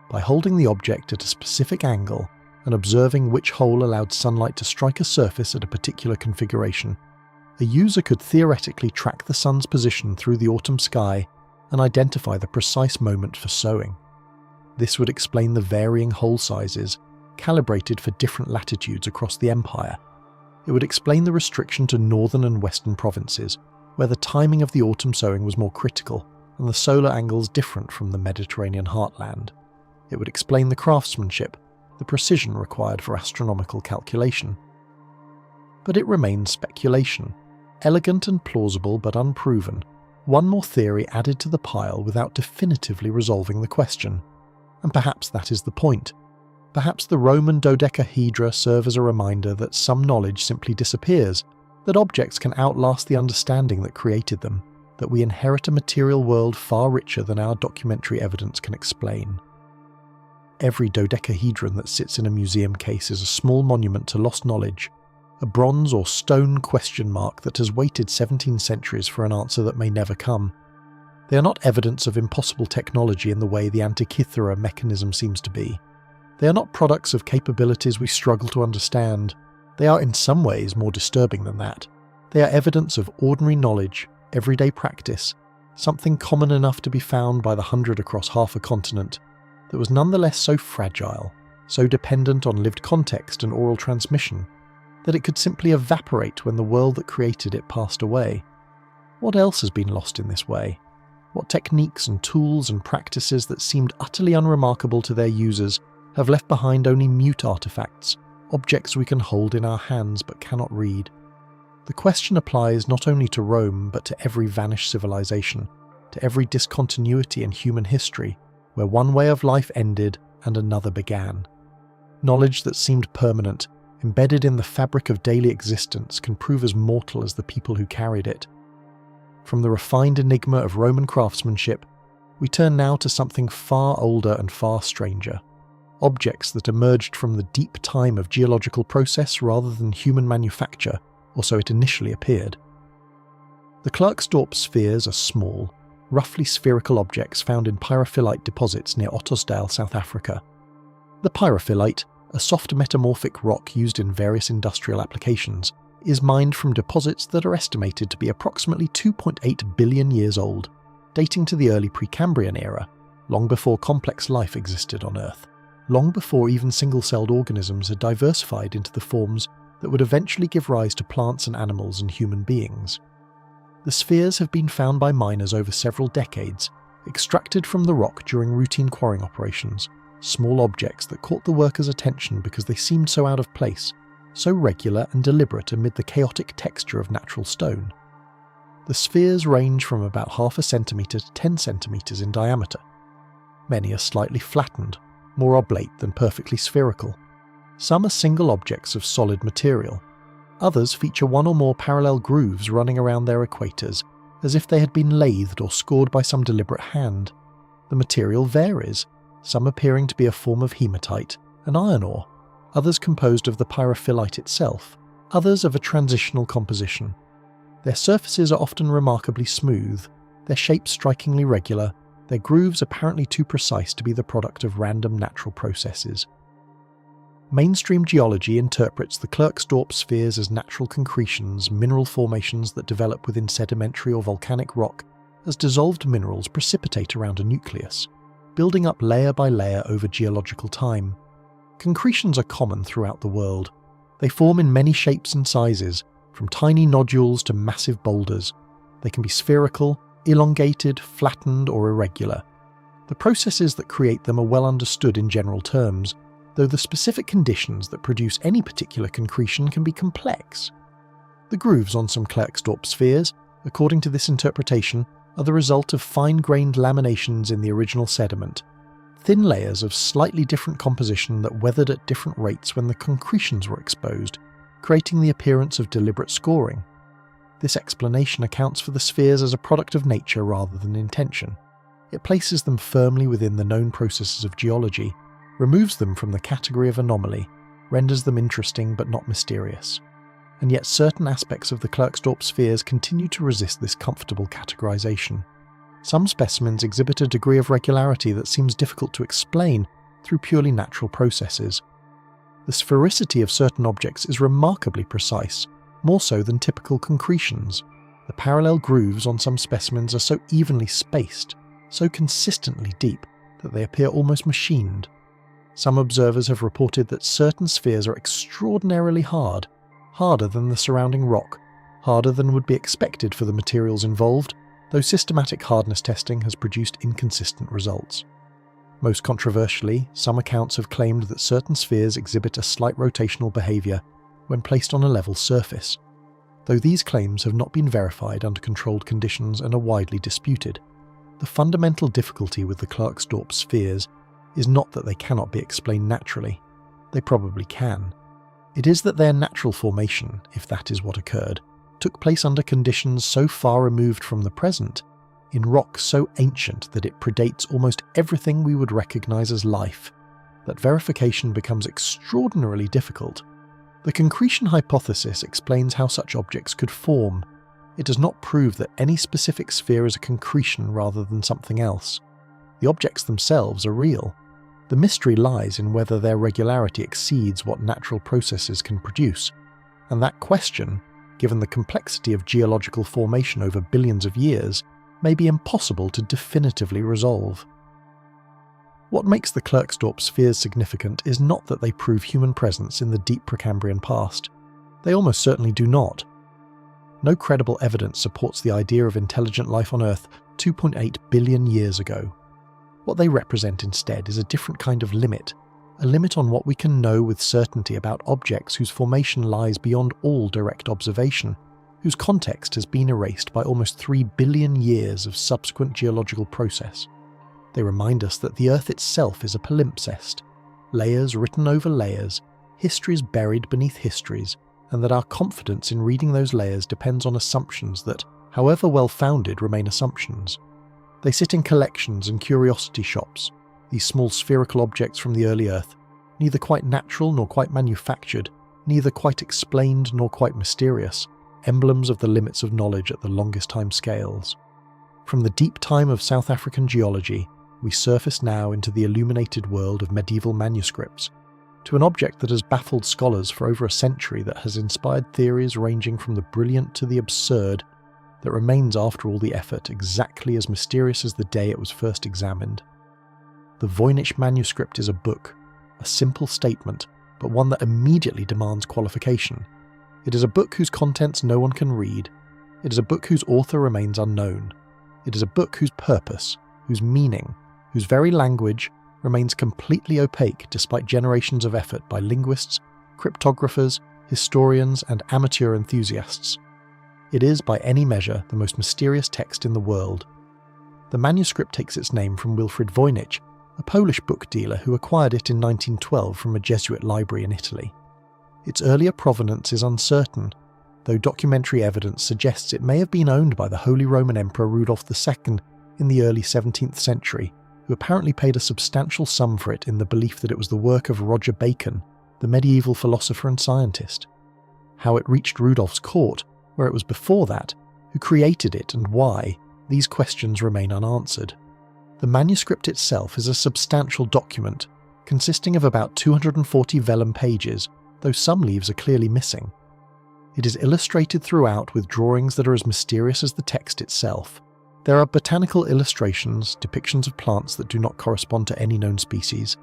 By holding the object at a specific angle and observing which hole allowed sunlight to strike a surface at a particular configuration, a user could theoretically track the sun's position through the autumn sky and identify the precise moment for sowing. This would explain the varying hole sizes, calibrated for different latitudes across the empire. It would explain the restriction to northern and western provinces, where the timing of the autumn sowing was more critical and the solar angles different from the Mediterranean heartland. It would explain the craftsmanship, the precision required for astronomical calculation. But it remains speculation, elegant and plausible but unproven, one more theory added to the pile without definitively resolving the question. And perhaps that is the point. Perhaps the Roman dodecahedra serve as a reminder that some knowledge simply disappears, that objects can outlast the understanding that created them, that we inherit a material world far richer than our documentary evidence can explain. Every dodecahedron that sits in a museum case is a small monument to lost knowledge, a bronze or stone question mark that has waited 17 centuries for an answer that may never come. They are not evidence of impossible technology in the way the Antikythera mechanism seems to be. They are not products of capabilities we struggle to understand. They are in some ways more disturbing than that. They are evidence of ordinary knowledge, everyday practice, something common enough to be found by the hundred across half a continent, that was nonetheless so fragile, so dependent on lived context and oral transmission, that it could simply evaporate when the world that created it passed away. What else has been lost in this way? What techniques and tools and practices that seemed utterly unremarkable to their users have left behind only mute artifacts, objects we can hold in our hands but cannot read? The question applies not only to Rome but to every vanished civilization, to every discontinuity in human history, where one way of life ended and another began. Knowledge that seemed permanent, embedded in the fabric of daily existence, can prove as mortal as the people who carried it. From the refined enigma of Roman craftsmanship, we turn now to something far older and far stranger. Objects that emerged from the deep time of geological process rather than human manufacture, or so it initially appeared. The Klerksdorp spheres are small, roughly spherical objects found in pyrophyllite deposits near Ottosdal, South Africa. The pyrophyllite, a soft metamorphic rock used in various industrial applications, is mined from deposits that are estimated to be approximately 2.8 billion years old, dating to the early Precambrian era, long before complex life existed on Earth, long before even single-celled organisms had diversified into the forms that would eventually give rise to plants and animals and human beings. The spheres have been found by miners over several decades, extracted from the rock during routine quarrying operations, small objects that caught the workers' attention because they seemed so out of place, so regular and deliberate amid the chaotic texture of natural stone. The spheres range from about half a centimetre to 10 centimetres in diameter. Many are slightly flattened, more oblate than perfectly spherical. Some are single objects of solid material. Others feature one or more parallel grooves running around their equators, as if they had been lathed or scored by some deliberate hand. The material varies, some appearing to be a form of hematite, an iron ore, others composed of the pyrophyllite itself, others of a transitional composition. Their surfaces are often remarkably smooth, their shapes strikingly regular, their grooves apparently too precise to be the product of random natural processes. Mainstream geology interprets the Klerksdorp spheres as natural concretions, mineral formations that develop within sedimentary or volcanic rock as dissolved minerals precipitate around a nucleus, building up layer by layer over geological time. Concretions are common throughout the world. They form in many shapes and sizes, from tiny nodules to massive boulders. They can be spherical, elongated, flattened, or irregular. The processes that create them are well understood in general terms, though the specific conditions that produce any particular concretion can be complex. The grooves on some Klerksdorp spheres, according to this interpretation, are the result of fine-grained laminations in the original sediment, thin layers of slightly different composition that weathered at different rates when the concretions were exposed, creating the appearance of deliberate scoring. This explanation accounts for the spheres as a product of nature rather than intention. It places them firmly within the known processes of geology, removes them from the category of anomaly, renders them interesting but not mysterious. And yet certain aspects of the Klerksdorp spheres continue to resist this comfortable categorization. Some specimens exhibit a degree of regularity that seems difficult to explain through purely natural processes. The sphericity of certain objects is remarkably precise, more so than typical concretions. The parallel grooves on some specimens are so evenly spaced, so consistently deep, that they appear almost machined. Some observers have reported that certain spheres are extraordinarily hard, harder than the surrounding rock, harder than would be expected for the materials involved, though systematic hardness testing has produced inconsistent results. Most controversially, some accounts have claimed that certain spheres exhibit a slight rotational behaviour when placed on a level surface, though these claims have not been verified under controlled conditions and are widely disputed. The fundamental difficulty with the Klerksdorp spheres is not that they cannot be explained naturally. They probably can. It is that their natural formation, if that is what occurred, took place under conditions so far removed from the present, in rock so ancient that it predates almost everything we would recognise as life, that verification becomes extraordinarily difficult. The concretion hypothesis explains how such objects could form. It does not prove that any specific sphere is a concretion rather than something else. The objects themselves are real. The mystery lies in whether their regularity exceeds what natural processes can produce, and that question, given the complexity of geological formation over billions of years, may be impossible to definitively resolve. What makes the Klerksdorp spheres significant is not that they prove human presence in the deep Precambrian past. They almost certainly do not. No credible evidence supports the idea of intelligent life on Earth 2.8 billion years ago. What they represent instead is a different kind of limit, a limit on what we can know with certainty about objects whose formation lies beyond all direct observation, whose context has been erased by almost 3 billion years of subsequent geological process. They remind us that the Earth itself is a palimpsest, layers written over layers, histories buried beneath histories, and that our confidence in reading those layers depends on assumptions that, however well-founded, remain assumptions. They sit in collections and curiosity shops, these small spherical objects from the early Earth, neither quite natural nor quite manufactured, neither quite explained nor quite mysterious, emblems of the limits of knowledge at the longest time scales. From the deep time of South African geology, we surface now into the illuminated world of medieval manuscripts, to an object that has baffled scholars for over a century, that has inspired theories ranging from the brilliant to the absurd, that remains after all the effort exactly as mysterious as the day it was first examined. The Voynich manuscript is a book, a simple statement, but one that immediately demands qualification. It is a book whose contents no one can read. It is a book whose author remains unknown. It is a book whose purpose, whose meaning, whose very language remains completely opaque despite generations of effort by linguists, cryptographers, historians, and amateur enthusiasts. It is, by any measure, the most mysterious text in the world. The manuscript takes its name from Wilfrid Voynich, a Polish book dealer who acquired it in 1912 from a Jesuit library in Italy. Its earlier provenance is uncertain, though documentary evidence suggests it may have been owned by the Holy Roman Emperor Rudolf II in the early 17th century, who apparently paid a substantial sum for it in the belief that it was the work of Roger Bacon, the medieval philosopher and scientist. How it reached Rudolf's court, where it was before that, who created it and why, these questions remain unanswered. The manuscript itself is a substantial document, consisting of about 240 vellum pages, though some leaves are clearly missing. It is illustrated throughout with drawings that are as mysterious as the text itself. There are botanical illustrations, depictions of plants that do not correspond to any known species,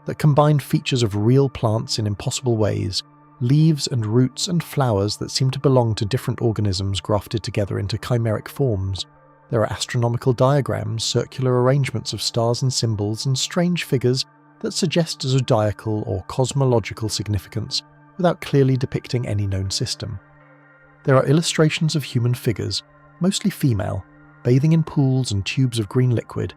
that combine features of real plants in impossible ways, leaves and roots and flowers that seem to belong to different organisms grafted together into chimeric forms. There are astronomical diagrams, circular arrangements of stars and symbols, and strange figures that suggest zodiacal or cosmological significance without clearly depicting any known system. There are illustrations of human figures, mostly female, bathing in pools and tubes of green liquid,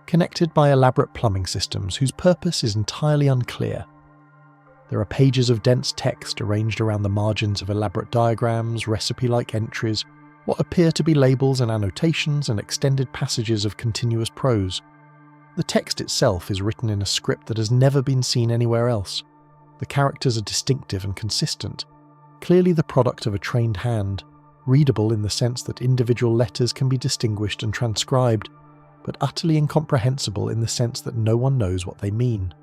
connected by elaborate plumbing systems whose purpose is entirely unclear. There are pages of dense text arranged around the margins of elaborate diagrams, recipe-like entries, what appear to be labels and annotations, and extended passages of continuous prose. The text itself is written in a script that has never been seen anywhere else. The characters are distinctive and consistent, clearly the product of a trained hand, readable in the sense that individual letters can be distinguished and transcribed, but utterly incomprehensible in the sense that no one knows what they mean.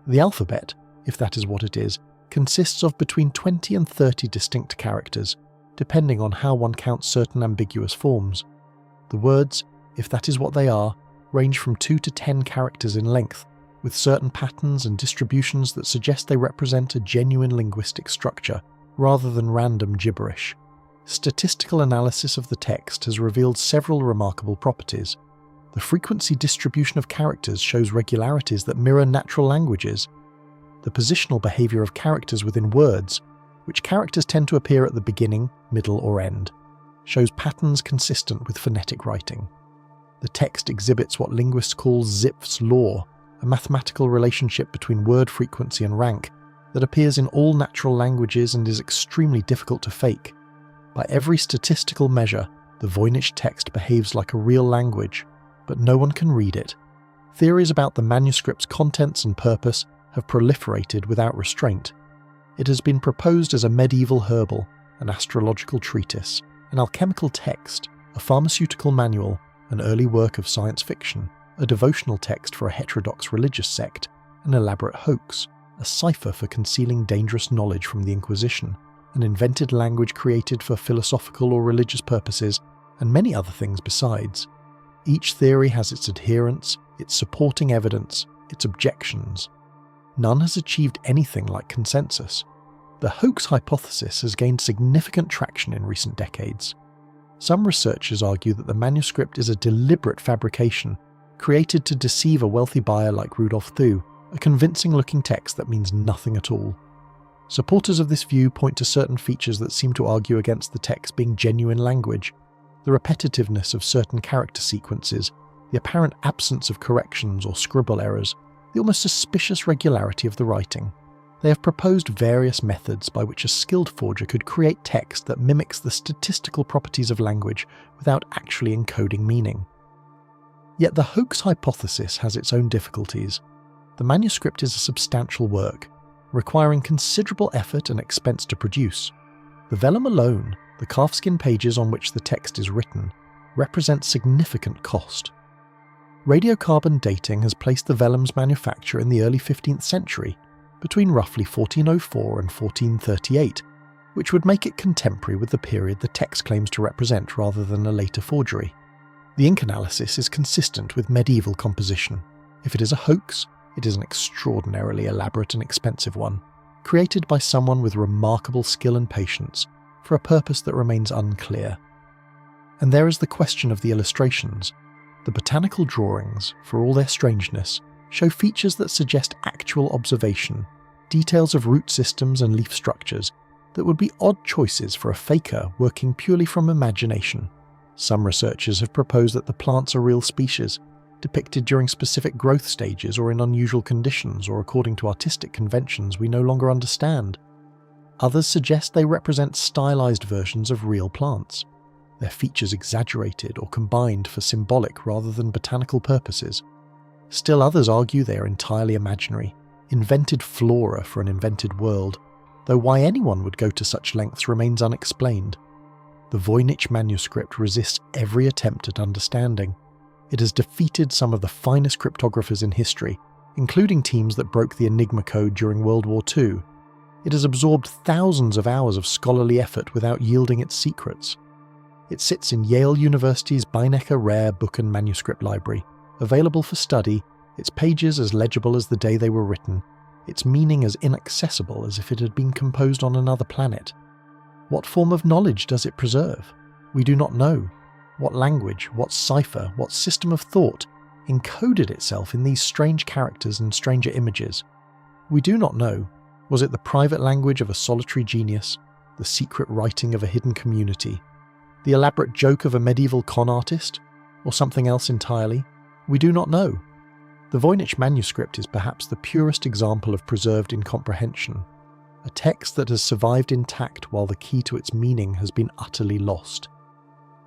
The alphabet, if that is what it is, consists of between 20 and 30 distinct characters, depending on how one counts certain ambiguous forms. The words, if that is what they are, range from 2 to 10 characters in length, with certain patterns and distributions that suggest they represent a genuine linguistic structure, rather than random gibberish. Statistical analysis of the text has revealed several remarkable properties. The frequency distribution of characters shows regularities that mirror natural languages. The positional behaviour of characters within words, which characters tend to appear at the beginning, middle or end, shows patterns consistent with phonetic writing. The text exhibits what linguists call Zipf's law, a mathematical relationship between word frequency and rank that appears in all natural languages and is extremely difficult to fake. By every statistical measure, the Voynich text behaves like a real language, but no one can read it. Theories about the manuscript's contents and purpose have proliferated without restraint. It has been proposed as a medieval herbal, an astrological treatise, an alchemical text, a pharmaceutical manual, an early work of science fiction, a devotional text for a heterodox religious sect, an elaborate hoax, a cipher for concealing dangerous knowledge from the Inquisition, an invented language created for philosophical or religious purposes, and many other things besides. Each theory has its adherents, its supporting evidence, its objections. None has achieved anything like consensus. The hoax hypothesis has gained significant traction in recent decades. Some researchers argue that the manuscript is a deliberate fabrication, created to deceive a wealthy buyer like Rudolf Thu, a convincing-looking text that means nothing at all. Supporters of this view point to certain features that seem to argue against the text being genuine language: the repetitiveness of certain character sequences, the apparent absence of corrections or scribble errors, the almost suspicious regularity of the writing. They have proposed various methods by which a skilled forger could create text that mimics the statistical properties of language without actually encoding meaning. Yet the hoax hypothesis has its own difficulties. The manuscript is a substantial work, requiring considerable effort and expense to produce. The vellum alone, the calfskin pages on which the text is written, represents significant cost. Radiocarbon dating has placed the vellum's manufacture in the early 15th century, between roughly 1404 and 1438, which would make it contemporary with the period the text claims to represent rather than a later forgery. The ink analysis is consistent with medieval composition. If it is a hoax, it is an extraordinarily elaborate and expensive one, created by someone with remarkable skill and patience for a purpose that remains unclear. And there is the question of the illustrations. The botanical drawings, for all their strangeness, show features that suggest actual observation, details of root systems and leaf structures that would be odd choices for a faker working purely from imagination. Some researchers have proposed that the plants are real species, depicted during specific growth stages or in unusual conditions or according to artistic conventions we no longer understand. Others suggest they represent stylized versions of real plants, their features exaggerated or combined for symbolic rather than botanical purposes. Still others argue they are entirely imaginary, invented flora for an invented world, though why anyone would go to such lengths remains unexplained. The Voynich manuscript resists every attempt at understanding. It has defeated some of the finest cryptographers in history, including teams that broke the Enigma code during World War II. It has absorbed thousands of hours of scholarly effort without yielding its secrets. It sits in Yale University's Beinecker Rare Book and Manuscript Library, available for study, its pages as legible as the day they were written, its meaning as inaccessible as if it had been composed on another planet. What form of knowledge does it preserve? We do not know. What language, what cipher, what system of thought encoded itself in these strange characters and stranger images? We do not know. Was it the private language of a solitary genius, the secret writing of a hidden community, the elaborate joke of a medieval con artist, or something else entirely? We do not know. The Voynich manuscript is perhaps the purest example of preserved incomprehension, a text that has survived intact while the key to its meaning has been utterly lost.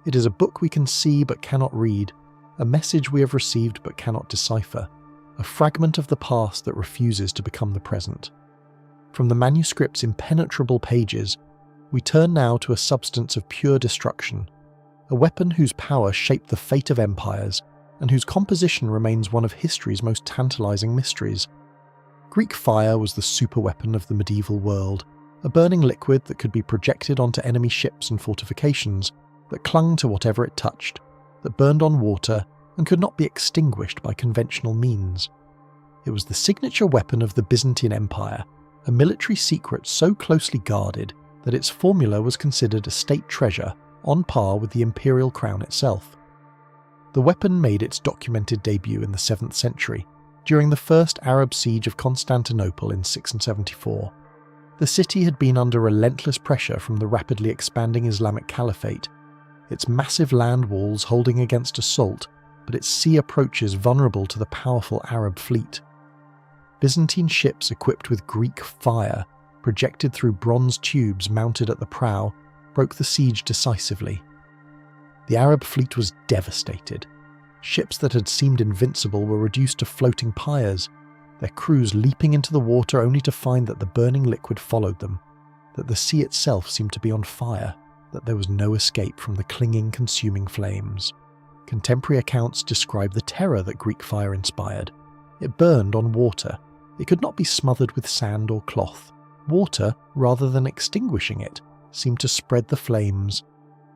It is a book we can see but cannot read, a message we have received but cannot decipher, a fragment of the past that refuses to become the present. From the manuscript's impenetrable pages, we turn now to a substance of pure destruction, a weapon whose power shaped the fate of empires and whose composition remains one of history's most tantalizing mysteries. Greek fire was the superweapon of the medieval world, a burning liquid that could be projected onto enemy ships and fortifications, that clung to whatever it touched, that burned on water and could not be extinguished by conventional means. It was the signature weapon of the Byzantine Empire, a military secret so closely guarded that its formula was considered a state treasure on par with the imperial crown itself. The weapon made its documented debut in the 7th century, during the first Arab siege of Constantinople in 674. The city had been under relentless pressure from the rapidly expanding Islamic Caliphate, its massive land walls holding against assault, but its sea approaches vulnerable to the powerful Arab fleet. Byzantine ships equipped with Greek fire, projected through bronze tubes mounted at the prow, broke the siege decisively. The Arab fleet was devastated. Ships that had seemed invincible were reduced to floating pyres, their crews leaping into the water only to find that the burning liquid followed them, that the sea itself seemed to be on fire, that there was no escape from the clinging, consuming flames. Contemporary accounts describe the terror that Greek fire inspired. It burned on water. It could not be smothered with sand or cloth. Water, rather than extinguishing it, seemed to spread the flames.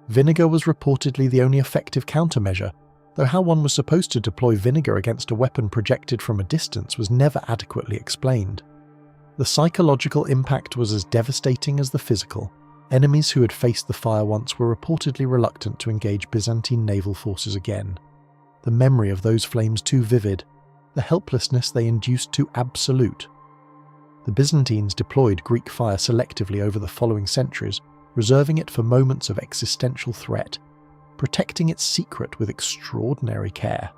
Vinegar was reportedly the only effective countermeasure, though how one was supposed to deploy vinegar against a weapon projected from a distance was never adequately explained. The psychological impact was as devastating as the physical. Enemies who had faced the fire once were reportedly reluctant to engage Byzantine naval forces again. The memory of those flames too vivid, the helplessness they induced too absolute. The Byzantines deployed Greek fire selectively over the following centuries, reserving it for moments of existential threat, protecting its secret with extraordinary care.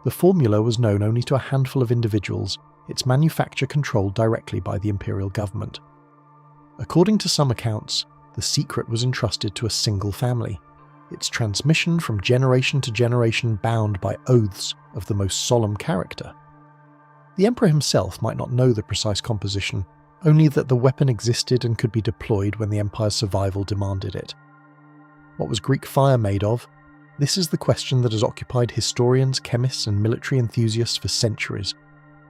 The formula was known only to a handful of individuals, its manufacture controlled directly by the imperial government. According to some accounts, the secret was entrusted to a single family, its transmission from generation to generation bound by oaths of the most solemn character. The emperor himself might not know the precise composition, only that the weapon existed and could be deployed when the empire's survival demanded it. What was Greek fire made of? This is the question that has occupied historians, chemists, and military enthusiasts for centuries.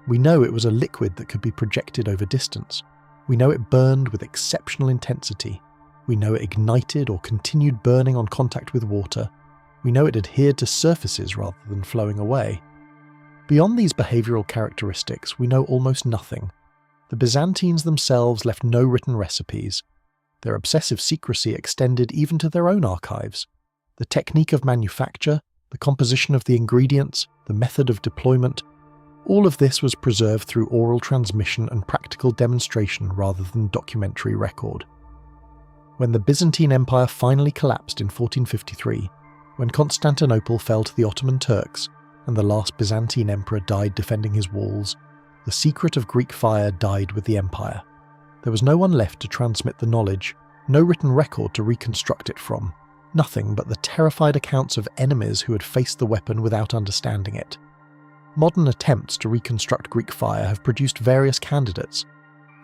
We know it was a liquid that could be projected over distance. We know it burned with exceptional intensity. We know it ignited or continued burning on contact with water. We know it adhered to surfaces rather than flowing away. Beyond these behavioural characteristics, we know almost nothing. The Byzantines themselves left no written recipes. Their obsessive secrecy extended even to their own archives. The technique of manufacture, the composition of the ingredients, the method of deployment, all of this was preserved through oral transmission and practical demonstration rather than documentary record. When the Byzantine Empire finally collapsed in 1453, when Constantinople fell to the Ottoman Turks and the last Byzantine emperor died defending his walls, the secret of Greek fire died with the empire. There was no one left to transmit the knowledge, no written record to reconstruct it from, nothing but the terrified accounts of enemies who had faced the weapon without understanding it. Modern attempts to reconstruct Greek fire have produced various candidates.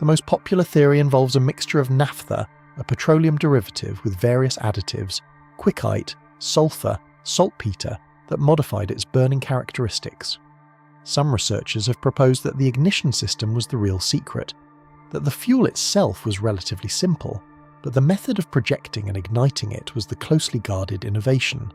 The most popular theory involves a mixture of naphtha, a petroleum derivative with various additives, quickite, sulfur, saltpeter, that modified its burning characteristics. Some researchers have proposed that the ignition system was the real secret, that the fuel itself was relatively simple, but the method of projecting and igniting it was the closely guarded innovation.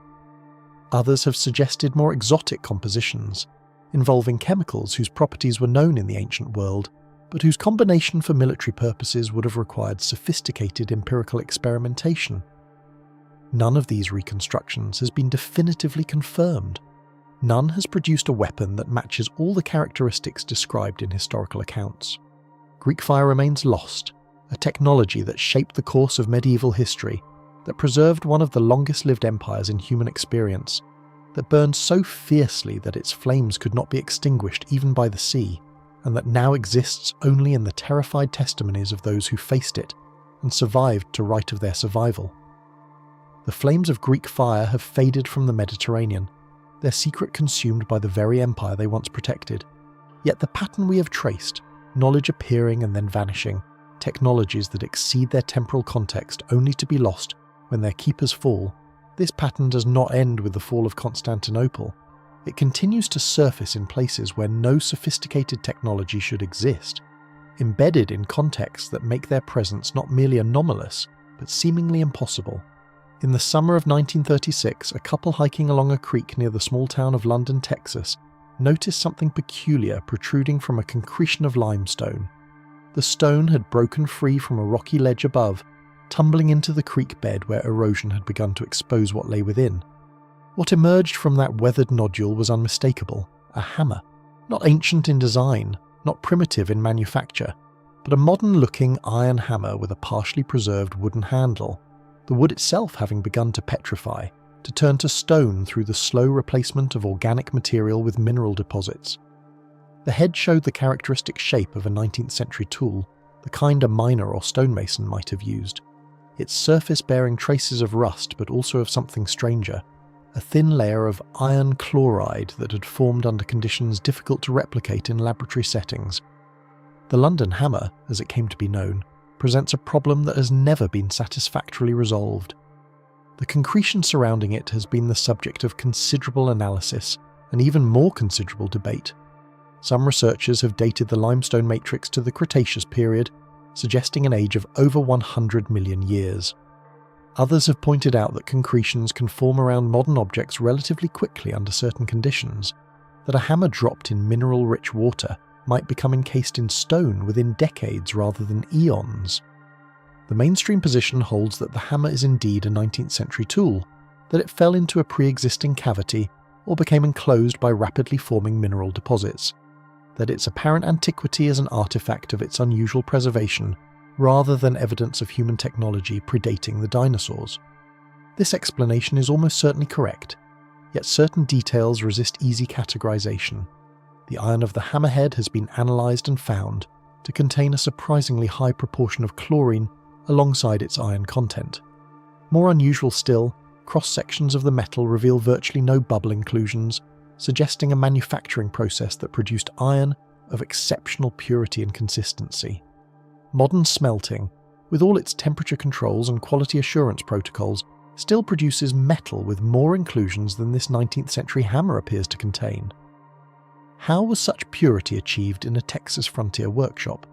Others have suggested more exotic compositions, involving chemicals whose properties were known in the ancient world, but whose combination for military purposes would have required sophisticated empirical experimentation. None of these reconstructions has been definitively confirmed. None has produced a weapon that matches all the characteristics described in historical accounts. Greek fire remains lost, a technology that shaped the course of medieval history, that preserved one of the longest-lived empires in human experience, that burned so fiercely that its flames could not be extinguished even by the sea, and that now exists only in the terrified testimonies of those who faced it and survived to write of their survival. The flames of Greek fire have faded from the Mediterranean, their secret consumed by the very empire they once protected. Yet the pattern we have traced, knowledge appearing and then vanishing, technologies that exceed their temporal context only to be lost when their keepers fall, this pattern does not end with the fall of Constantinople. It continues to surface in places where no sophisticated technology should exist, embedded in contexts that make their presence not merely anomalous, but seemingly impossible. In the summer of 1936, a couple hiking along a creek near the small town of London, Texas, noticed something peculiar protruding from a concretion of limestone. The stone had broken free from a rocky ledge above, tumbling into the creek bed where erosion had begun to expose what lay within. What emerged from that weathered nodule was unmistakable, a hammer, not ancient in design, not primitive in manufacture, but a modern-looking iron hammer with a partially preserved wooden handle, the wood itself having begun to petrify, to turn to stone through the slow replacement of organic material with mineral deposits. The head showed the characteristic shape of a 19th century tool, the kind a miner or stonemason might have used. Its surface bearing traces of rust but also of something stranger, a thin layer of iron chloride that had formed under conditions difficult to replicate in laboratory settings. The London hammer, as it came to be known, presents a problem that has never been satisfactorily resolved. The concretion surrounding it has been the subject of considerable analysis and even more considerable debate. Some researchers have dated the limestone matrix to the Cretaceous period, suggesting an age of over 100 million years. Others have pointed out that concretions can form around modern objects relatively quickly under certain conditions, that a hammer dropped in mineral-rich water might become encased in stone within decades rather than eons. The mainstream position holds that the hammer is indeed a 19th century tool, that it fell into a pre-existing cavity or became enclosed by rapidly forming mineral deposits, that its apparent antiquity is an artifact of its unusual preservation rather than evidence of human technology predating the dinosaurs. This explanation is almost certainly correct, yet certain details resist easy categorization. The iron of the hammerhead has been analysed and found to contain a surprisingly high proportion of chlorine alongside its iron content. More unusual still, cross-sections of the metal reveal virtually no bubble inclusions, suggesting a manufacturing process that produced iron of exceptional purity and consistency. Modern smelting, with all its temperature controls and quality assurance protocols, still produces metal with more inclusions than this 19th century hammer appears to contain. How was such purity achieved in a Texas frontier workshop?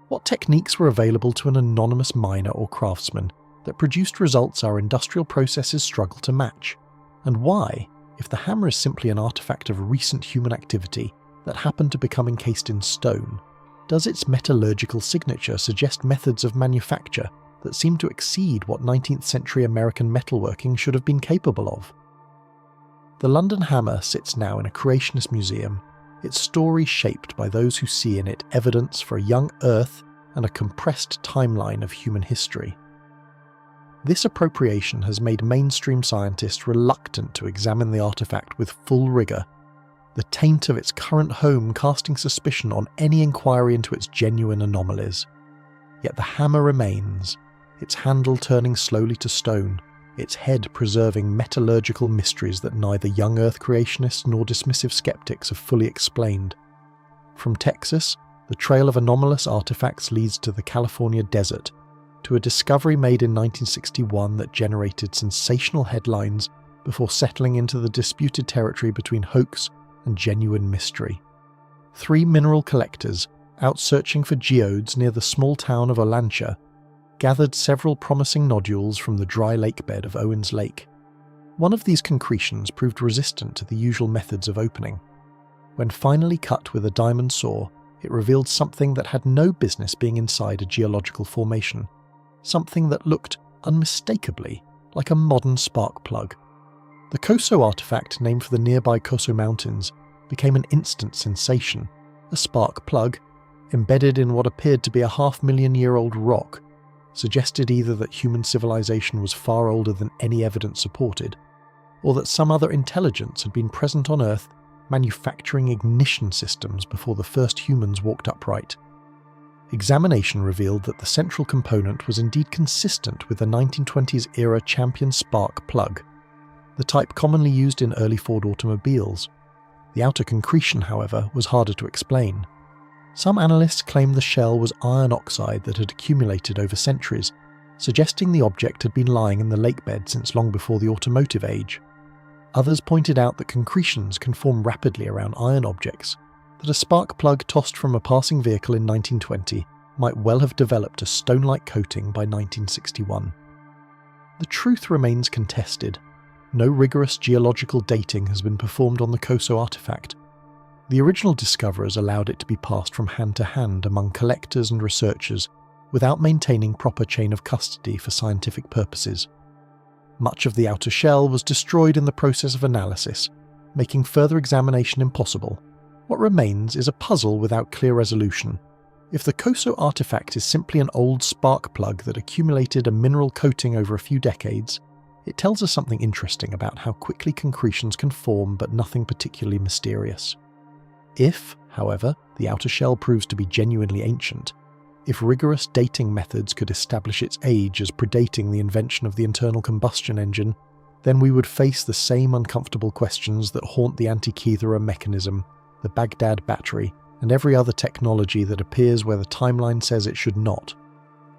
What techniques were available to an anonymous miner or craftsman that produced results our industrial processes struggle to match? And why, if the hammer is simply an artifact of recent human activity that happened to become encased in stone, does its metallurgical signature suggest methods of manufacture that seem to exceed what 19th century American metalworking should have been capable of? The London Hammer sits now in a creationist museum, its story shaped by those who see in it evidence for a young Earth and a compressed timeline of human history. This appropriation has made mainstream scientists reluctant to examine the artifact with full rigour, the taint of its current home casting suspicion on any inquiry into its genuine anomalies. Yet the hammer remains, its handle turning slowly to stone, its head preserving metallurgical mysteries that neither young Earth creationists nor dismissive skeptics have fully explained. From Texas, the trail of anomalous artifacts leads to the California desert, to a discovery made in 1961 that generated sensational headlines before settling into the disputed territory between hoax and genuine mystery. 3 mineral collectors, out searching for geodes near the small town of Olancha, gathered several promising nodules from the dry lake bed of Owens Lake. One of these concretions proved resistant to the usual methods of opening. When finally cut with a diamond saw, it revealed something that had no business being inside a geological formation, something that looked unmistakably like a modern spark plug. The Coso artifact, named for the nearby Coso Mountains, became an instant sensation. A spark plug, embedded in what appeared to be a 500,000-year-old rock, suggested either that human civilization was far older than any evidence supported, or that some other intelligence had been present on Earth manufacturing ignition systems before the first humans walked upright. Examination revealed that the central component was indeed consistent with the 1920s-era Champion spark plug, the type commonly used in early Ford automobiles. The outer concretion, however, was harder to explain. Some analysts claimed the shell was iron oxide that had accumulated over centuries, suggesting the object had been lying in the lakebed since long before the automotive age. Others pointed out that concretions can form rapidly around iron objects, that a spark plug tossed from a passing vehicle in 1920 might well have developed a stone-like coating by 1961. The truth remains contested. No rigorous geological dating has been performed on the Coso artifact. The original discoverers allowed it to be passed from hand to hand among collectors and researchers without maintaining proper chain of custody for scientific purposes. Much of the outer shell was destroyed in the process of analysis, making further examination impossible. What remains is a puzzle without clear resolution. If the Coso artifact is simply an old spark plug that accumulated a mineral coating over a few decades, it tells us something interesting about how quickly concretions can form but nothing particularly mysterious. If, however, the outer shell proves to be genuinely ancient, if rigorous dating methods could establish its age as predating the invention of the internal combustion engine, then we would face the same uncomfortable questions that haunt the Antikythera mechanism, the Baghdad battery, and every other technology that appears where the timeline says it should not.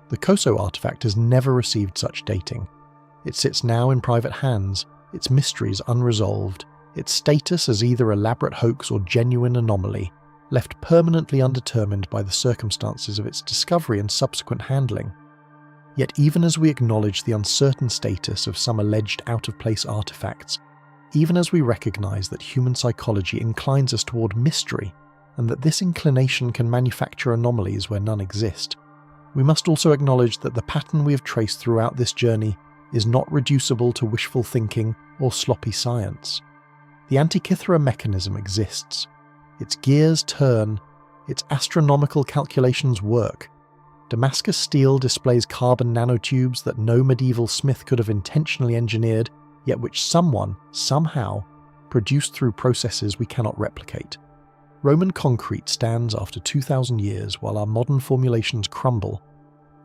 The Coso artifact has never received such dating. It sits now in private hands, its mysteries unresolved, its status as either elaborate hoax or genuine anomaly, left permanently undetermined by the circumstances of its discovery and subsequent handling. Yet even as we acknowledge the uncertain status of some alleged out-of-place artifacts, even as we recognise that human psychology inclines us toward mystery, and that this inclination can manufacture anomalies where none exist, we must also acknowledge that the pattern we have traced throughout this journey is not reducible to wishful thinking or sloppy science. The Antikythera mechanism exists. Its gears turn, its astronomical calculations work. Damascus steel displays carbon nanotubes that no medieval smith could have intentionally engineered, yet which someone, somehow, produced through processes we cannot replicate. Roman concrete stands after 2,000 years while our modern formulations crumble.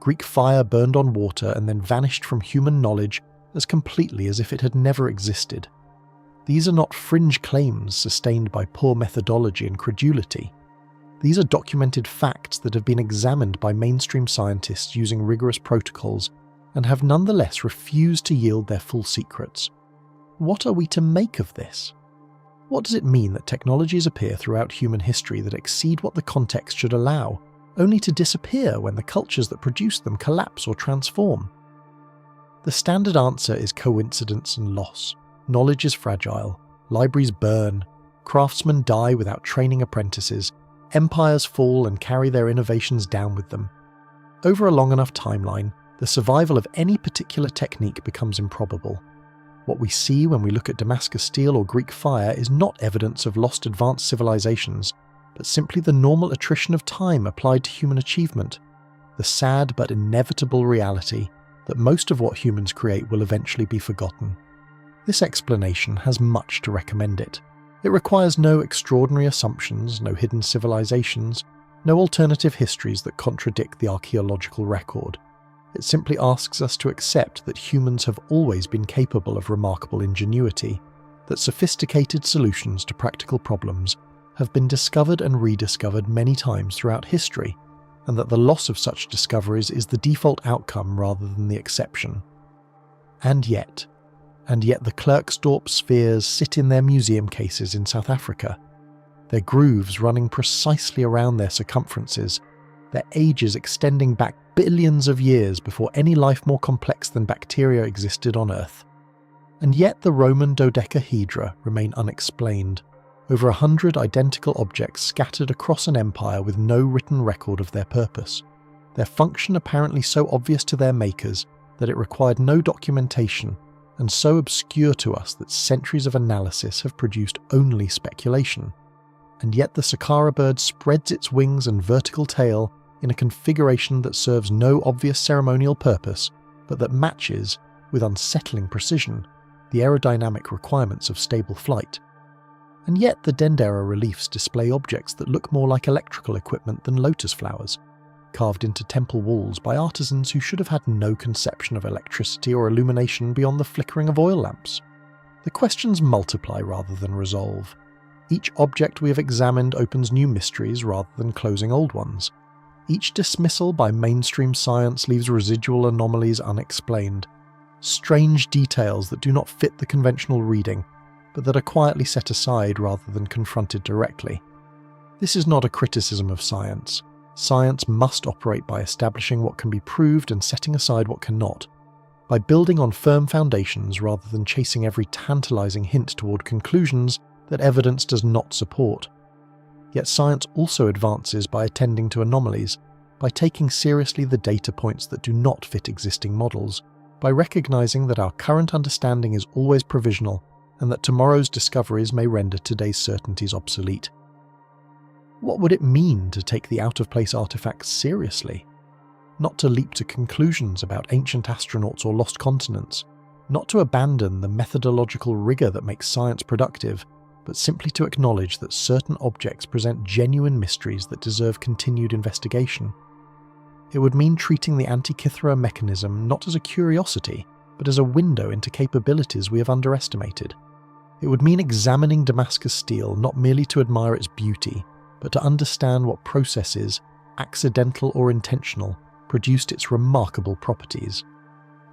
Greek fire burned on water and then vanished from human knowledge as completely as if it had never existed. These are not fringe claims sustained by poor methodology and credulity. These are documented facts that have been examined by mainstream scientists using rigorous protocols and have nonetheless refused to yield their full secrets. What are we to make of this? What does it mean that technologies appear throughout human history that exceed what the context should allow, only to disappear when the cultures that produce them collapse or transform? The standard answer is coincidence and loss. Knowledge is fragile, libraries burn, craftsmen die without training apprentices, empires fall and carry their innovations down with them. Over a long enough timeline, the survival of any particular technique becomes improbable. What we see when we look at Damascus steel or Greek fire is not evidence of lost advanced civilizations, but simply the normal attrition of time applied to human achievement, the sad but inevitable reality that most of what humans create will eventually be forgotten. This explanation has much to recommend it. It requires no extraordinary assumptions, no hidden civilizations, no alternative histories that contradict the archaeological record. It simply asks us to accept that humans have always been capable of remarkable ingenuity, that sophisticated solutions to practical problems have been discovered and rediscovered many times throughout history, and that the loss of such discoveries is the default outcome rather than the exception. And yet the Klerksdorp spheres sit in their museum cases in South Africa, their grooves running precisely around their circumferences, their ages extending back billions of years before any life more complex than bacteria existed on Earth. And yet the Roman dodecahedra remain unexplained, over 100 identical objects scattered across an empire with no written record of their purpose, their function apparently so obvious to their makers that it required no documentation, and so obscure to us that centuries of analysis have produced only speculation. And yet the Saqqara bird spreads its wings and vertical tail in a configuration that serves no obvious ceremonial purpose, but that matches, with unsettling precision, the aerodynamic requirements of stable flight. And yet the Dendera reliefs display objects that look more like electrical equipment than lotus flowers, carved into temple walls by artisans who should have had no conception of electricity or illumination beyond the flickering of oil lamps. The questions multiply rather than resolve. Each object we have examined opens new mysteries rather than closing old ones. Each dismissal by mainstream science leaves residual anomalies unexplained, strange details that do not fit the conventional reading, but that are quietly set aside rather than confronted directly. This is not a criticism of science. Science must operate by establishing what can be proved and setting aside what cannot, by building on firm foundations rather than chasing every tantalizing hint toward conclusions that evidence does not support. Yet science also advances by attending to anomalies, by taking seriously the data points that do not fit existing models, by recognizing that our current understanding is always provisional and that tomorrow's discoveries may render today's certainties obsolete. What would it mean to take the out-of-place artifacts seriously? Not to leap to conclusions about ancient astronauts or lost continents, not to abandon the methodological rigor that makes science productive, but simply to acknowledge that certain objects present genuine mysteries that deserve continued investigation. It would mean treating the Antikythera mechanism not as a curiosity, but as a window into capabilities we have underestimated. It would mean examining Damascus steel not merely to admire its beauty, but to understand what processes, accidental or intentional, produced its remarkable properties.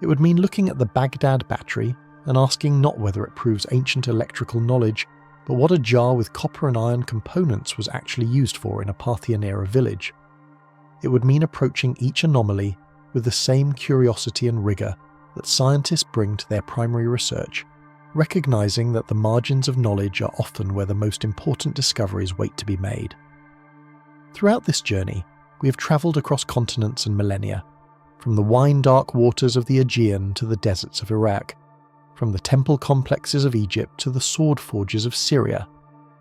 It would mean looking at the Baghdad battery and asking not whether it proves ancient electrical knowledge, but what a jar with copper and iron components was actually used for in a Parthian-era village. It would mean approaching each anomaly with the same curiosity and rigor that scientists bring to their primary research, recognizing that the margins of knowledge are often where the most important discoveries wait to be made. Throughout this journey, we have travelled across continents and millennia, from the wine-dark waters of the Aegean to the deserts of Iraq, from the temple complexes of Egypt to the sword forges of Syria,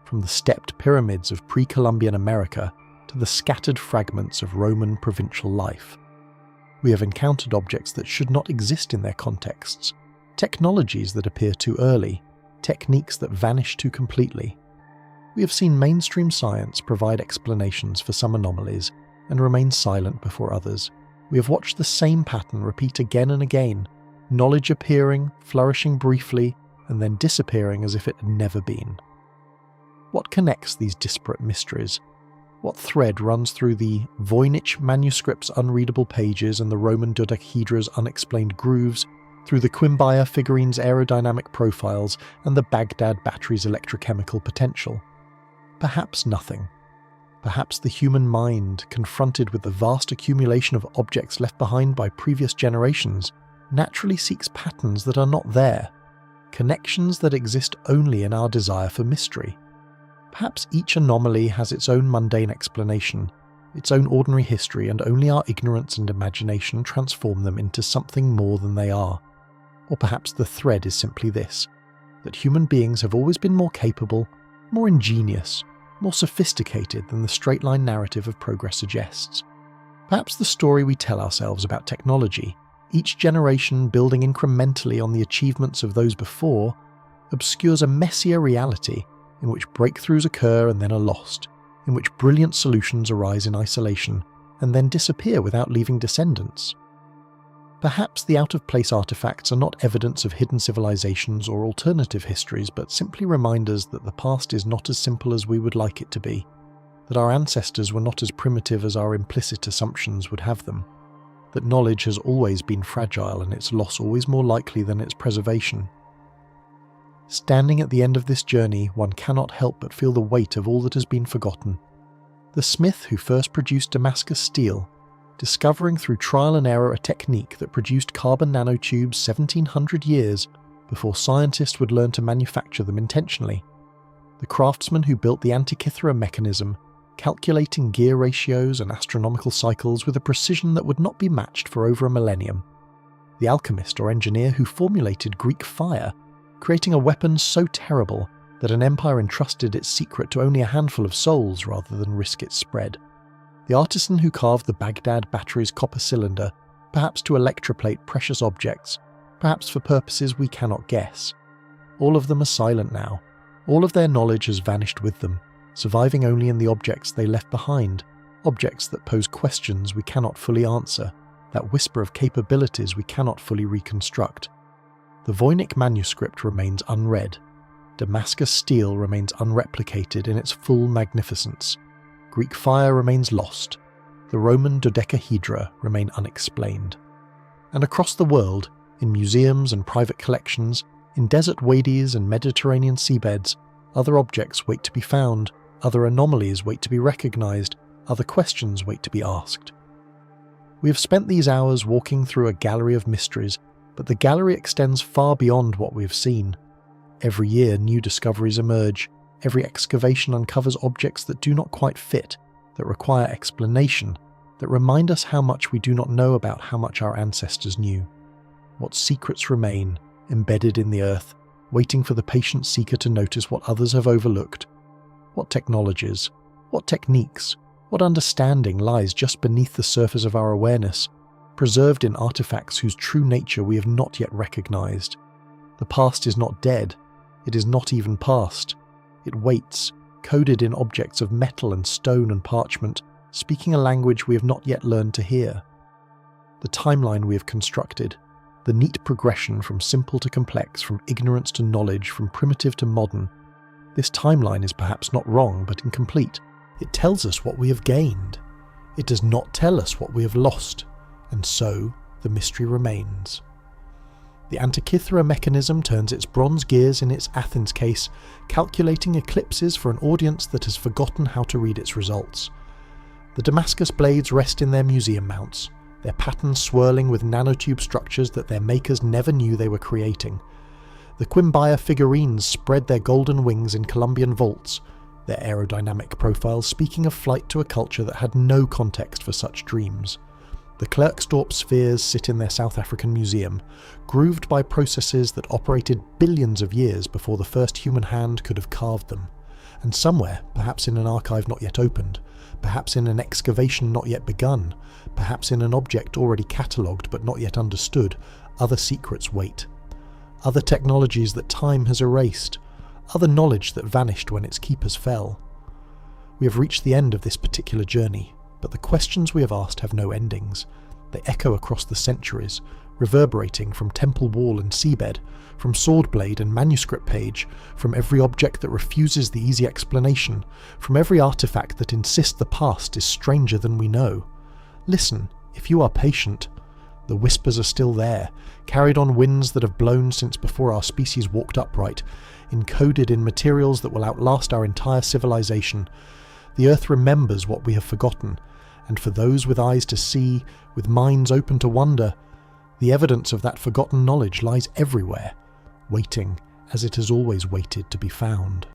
from the stepped pyramids of pre-Columbian America to the scattered fragments of Roman provincial life. We have encountered objects that should not exist in their contexts, technologies that appear too early, techniques that vanish too completely. We have seen mainstream science provide explanations for some anomalies and remain silent before others. We have watched the same pattern repeat again and again, knowledge appearing, flourishing briefly, and then disappearing as if it had never been. What connects these disparate mysteries? What thread runs through the Voynich manuscript's unreadable pages and the Roman dodecahedra's unexplained grooves, through the Quimbaya figurine's aerodynamic profiles and the Baghdad battery's electrochemical potential? Perhaps nothing. Perhaps the human mind, confronted with the vast accumulation of objects left behind by previous generations, naturally seeks patterns that are not there, connections that exist only in our desire for mystery. Perhaps each anomaly has its own mundane explanation, its own ordinary history, and only our ignorance and imagination transform them into something more than they are. Or perhaps the thread is simply this, that human beings have always been more capable, more ingenious, more sophisticated than the straight-line narrative of progress suggests. Perhaps the story we tell ourselves about technology, each generation building incrementally on the achievements of those before, obscures a messier reality in which breakthroughs occur and then are lost, in which brilliant solutions arise in isolation and then disappear without leaving descendants. Perhaps the out-of-place artifacts are not evidence of hidden civilizations or alternative histories, but simply reminders that the past is not as simple as we would like it to be, that our ancestors were not as primitive as our implicit assumptions would have them, that knowledge has always been fragile and its loss always more likely than its preservation. Standing at the end of this journey, one cannot help but feel the weight of all that has been forgotten. The smith who first produced Damascus steel, discovering through trial and error a technique that produced carbon nanotubes 1700 years before scientists would learn to manufacture them intentionally. The craftsman who built the Antikythera mechanism, calculating gear ratios and astronomical cycles with a precision that would not be matched for over a millennium. The alchemist or engineer who formulated Greek fire, creating a weapon so terrible that an empire entrusted its secret to only a handful of souls rather than risk its spread. The artisan who carved the Baghdad battery's copper cylinder, perhaps to electroplate precious objects, perhaps for purposes we cannot guess. All of them are silent now. All of their knowledge has vanished with them, surviving only in the objects they left behind, objects that pose questions we cannot fully answer, that whisper of capabilities we cannot fully reconstruct. The Voynich manuscript remains unread. Damascus steel remains unreplicated in its full magnificence. Greek fire remains lost. The Roman dodecahedra remain unexplained. And across the world, in museums and private collections, in desert wadis and Mediterranean seabeds, other objects wait to be found, other anomalies wait to be recognized, other questions wait to be asked. We have spent these hours walking through a gallery of mysteries, but the gallery extends far beyond what we have seen. Every year new discoveries emerge, every excavation uncovers objects that do not quite fit, that require explanation, that remind us how much we do not know about how much our ancestors knew. What secrets remain, embedded in the earth, waiting for the patient seeker to notice what others have overlooked. What technologies, what techniques, what understanding lies just beneath the surface of our awareness, preserved in artifacts whose true nature we have not yet recognized. The past is not dead, it is not even past. It waits, coded in objects of metal and stone and parchment, speaking a language we have not yet learned to hear. The timeline we have constructed, the neat progression from simple to complex, from ignorance to knowledge, from primitive to modern, this timeline is perhaps not wrong but incomplete. It tells us what we have gained. It does not tell us what we have lost, and so the mystery remains. The Antikythera mechanism turns its bronze gears in its Athens case, calculating eclipses for an audience that has forgotten how to read its results. The Damascus blades rest in their museum mounts, their patterns swirling with nanotube structures that their makers never knew they were creating. The Quimbaya figurines spread their golden wings in Columbian vaults, their aerodynamic profiles speaking of flight to a culture that had no context for such dreams. The Klerksdorp spheres sit in their South African museum, grooved by processes that operated billions of years before the first human hand could have carved them. And somewhere, perhaps in an archive not yet opened, perhaps in an excavation not yet begun, perhaps in an object already catalogued but not yet understood, other secrets wait. Other technologies that time has erased, other knowledge that vanished when its keepers fell. We have reached the end of this particular journey, but the questions we have asked have no endings. They echo across the centuries, reverberating from temple wall and seabed, from sword blade and manuscript page, from every object that refuses the easy explanation, from every artifact that insists the past is stranger than we know. Listen, if you are patient. The whispers are still there, carried on winds that have blown since before our species walked upright, encoded in materials that will outlast our entire civilization. The earth remembers what we have forgotten, and for those with eyes to see, with minds open to wonder, the evidence of that forgotten knowledge lies everywhere, waiting as it has always waited to be found.